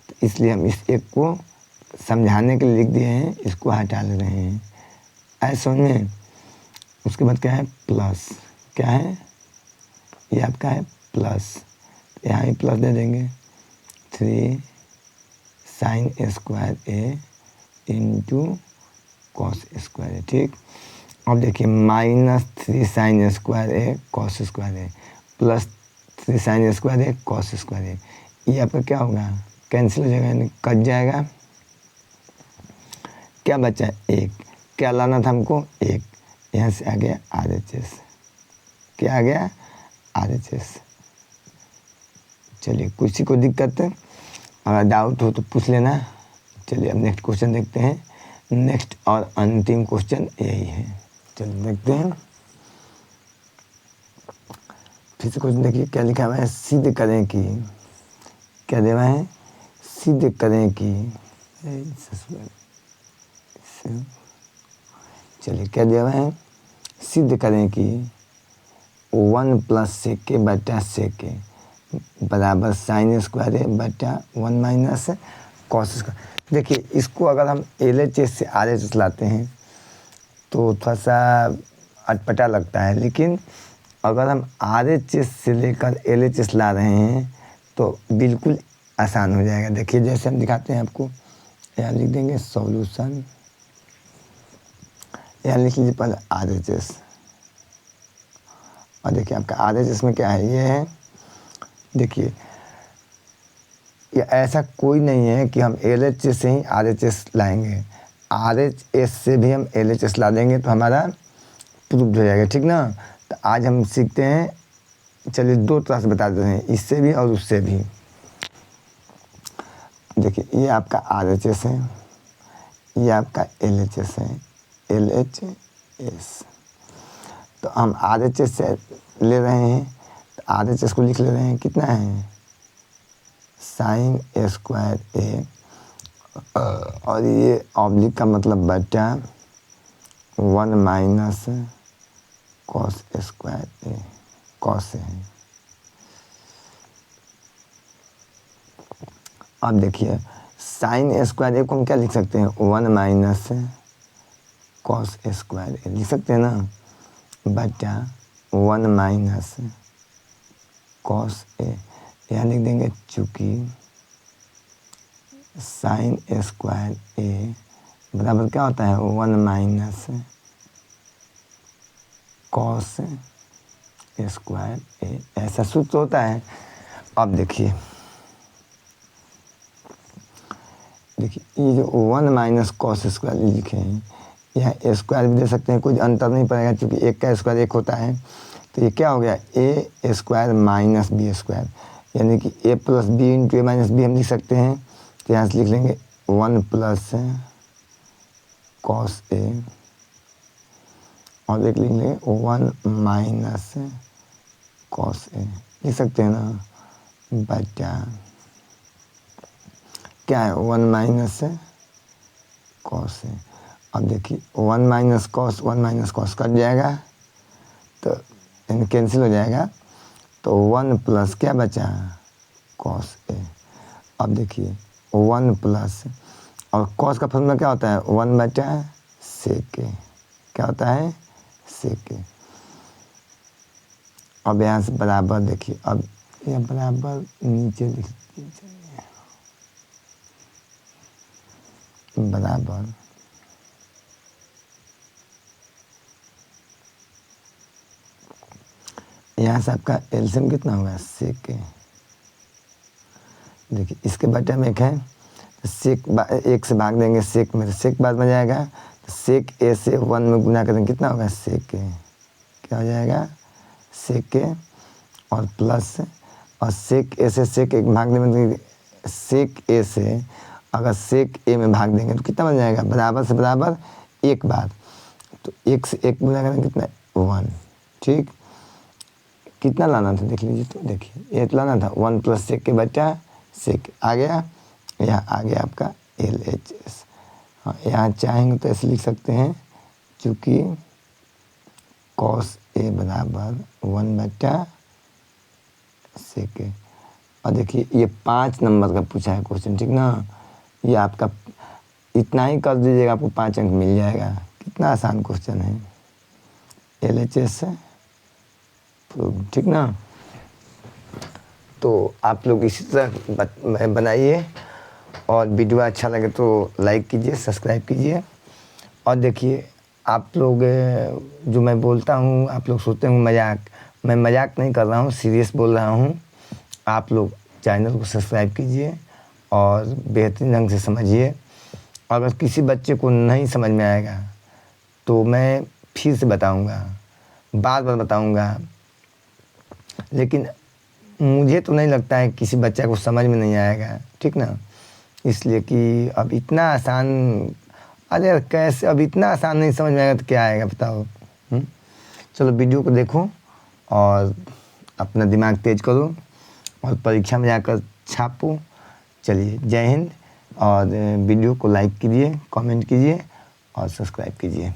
तो इसलिए हम इस 1 को समझाने के लिए लिख दिए हैं, इसको हटा ले रहे हैं ऐसा में। उसके बाद क्या है प्लस, क्या है ये आपका है प्लस, यहाँ भी प्लस दे देंगे 3 साइन स्क्वायर ए इंटू कॉस स्क्वायर ए। ठीक, अब देखिए -3 साइन स्क्वायर ए कॉस स्क्वायर ए प्लस 3 साइन स्क्वायर ए कॉस स्क्वायर ए। ये आपका क्या होगा कैंसिल हो जाएगा, यानी कट जाएगा। क्या बचा 1, क्या लाना था हमको 1, यहाँ से आ गया RHS। क्या आ गया RHS। चलिए किसी को दिक्कत है अगर डाउट हो तो पूछ लेना। चलिए अब नेक्स्ट क्वेश्चन देखते हैं। नेक्स्ट और अंतिम क्वेश्चन यही है, चलिए देखते हैं। फिर से क्वेश्चन देखिए क्या लिखा हुआ है, सिद्ध करें कि, क्या देवा है सिद्ध करें कि, चलिए क्या दिया हुआ है सिद्ध करें कि 1 प्लस सेक के बटा सेक के बराबर साइन स्क्वायर है बटा 1 माइनस कॉस स्क्वायर। देखिए इसको अगर हम LHS से RHS लाते हैं तो थोड़ा सा अटपटा लगता है, लेकिन अगर हम RHS से लेकर LHS ला रहे हैं तो बिल्कुल आसान हो जाएगा। देखिए जैसे हम दिखाते हैं आपको, यहाँ लिख देंगे सॉल्यूशन, यहाँ लिख लीजिए पहले RHS, और देखिए आपका RHS में क्या है, ये है देखिए ये ऐसा कोई नहीं है कि हम LHS से ही RHS लाएंगे, RHS से भी हम LHS ला देंगे तो हमारा प्रूव्ड हो जाएगा, ठीक ना। तो आज हम सीखते हैं, चलिए 2 तरह से बता देते हैं, इससे भी और उससे भी। देखिए ये आपका RHS है, ये आपका LHS है, LHS। तो हम RHS से ले रहे हैं तो RHS को लिख ले रहे हैं, कितना है साइन स्क्वायर ए, और ये ऑब्लिक का मतलब बटा 1 माइनस कॉस स्क्वायर ए, कॉस है। अब देखिए साइन स्क्वायर ए को हम क्या लिख सकते हैं 1 माइनस कॉस स्क्वायर ए लिख सकते हैं ना, बटा 1 माइनस कॉस ए। यहाँ लिख देंगे चूँकि साइन स्क्वायर ए बराबर क्या होता है 1 माइनस कॉस स्क्वायर ए, ऐसा सूत्र होता है। अब देखिए ये जो 1 माइनस कॉस स्क्वायर लिखे हैं, यहाँ स्क्वायर भी दे सकते हैं, कोई अंतर नहीं पड़ेगा क्योंकि 1 का स्क्वायर 1 होता है। तो ये क्या हो गया ए स्क्वायर माइनस बी स्क्वायर, यानी कि ए प्लस बी इंटू ए माइनस बी हम लिख सकते हैं। तो यहाँ से लिख लेंगे 1 प्लस कॉस ए, और एक लिख लेंगे 1 माइनस कॉस ए लिख सकते हैं ना, बटा क्या है 1 माइनस कॉस है। अब देखिए 1 माइनस कॉस कट जाएगा तो यानी कैंसिल हो जाएगा, तो 1 प्लस क्या बचा कॉस ए। अब देखिए 1 प्लस, और कॉस का फॉर्मूला क्या होता है 1 बटा सेक ए, क्या होता है सेक ए। अब यहाँ से बराबर देखिए, अब यह बराबर नीचे लिख दीजिए बराबर यहाँ से आपका एलसीएम कितना होगा सेक ए। देखिए इसके बटे में 1 है तो सेक 1 से भाग देंगे सेक में, तो सेक बाद में जाएगा, तो सेक ए से 1 में गुना करेंगे कितना होगा सेक ए, क्या हो जाएगा सेक ए, और प्लस, और सेक ए से सेक 1 भाग देंगे, सेक ए से अगर सेक ए में भाग देंगे तो कितना बन जाएगा बराबर से बराबर एक बार, तो एक से एक गुना करें कितना 1, ठीक। कितना लाना था देख लीजिए, तो देखिए 8 लाना था, 1 + सेक के बचा सेक आ गया, यहाँ आ गया आपका LHS। हाँ, यहाँ चाहेंगे तो ऐसे लिख सकते हैं, चूँकि cos A बराबर 1/sec। और देखिए ये 5 नंबर का पूछा है क्वेश्चन, ठीक ना। ये आपका इतना ही कर दीजिएगा, आपको 5 अंक मिल जाएगा। कितना आसान क्वेश्चन है, LHS से प्रूव, ठीक ना। तो आप लोग इसी तरह बनाइए, और वीडियो अच्छा लगे तो लाइक कीजिए, सब्सक्राइब कीजिए। और देखिए आप लोग जो मैं बोलता हूँ, आप लोग सोचते हैं मजाक, मैं मजाक नहीं कर रहा हूँ, सीरियस बोल रहा हूँ। आप लोग चैनल को सब्सक्राइब कीजिए और बेहतरीन ढंग से समझिए। अगर किसी बच्चे को नहीं समझ में आएगा तो मैं फिर से बताऊंगा, बार बार बताऊंगा, लेकिन मुझे तो नहीं लगता है किसी बच्चा को समझ में नहीं आएगा, ठीक ना। इसलिए कि अब इतना आसान, अरे कैसे, अब इतना आसान नहीं समझ में आएगा तो क्या आएगा बताओ। चलो वीडियो को देखो और अपना दिमाग तेज करो और परीक्षा में जाकर छापो। चलिए, जय हिंद। और वीडियो को लाइक कीजिए, कमेंट कीजिए और सब्सक्राइब कीजिए।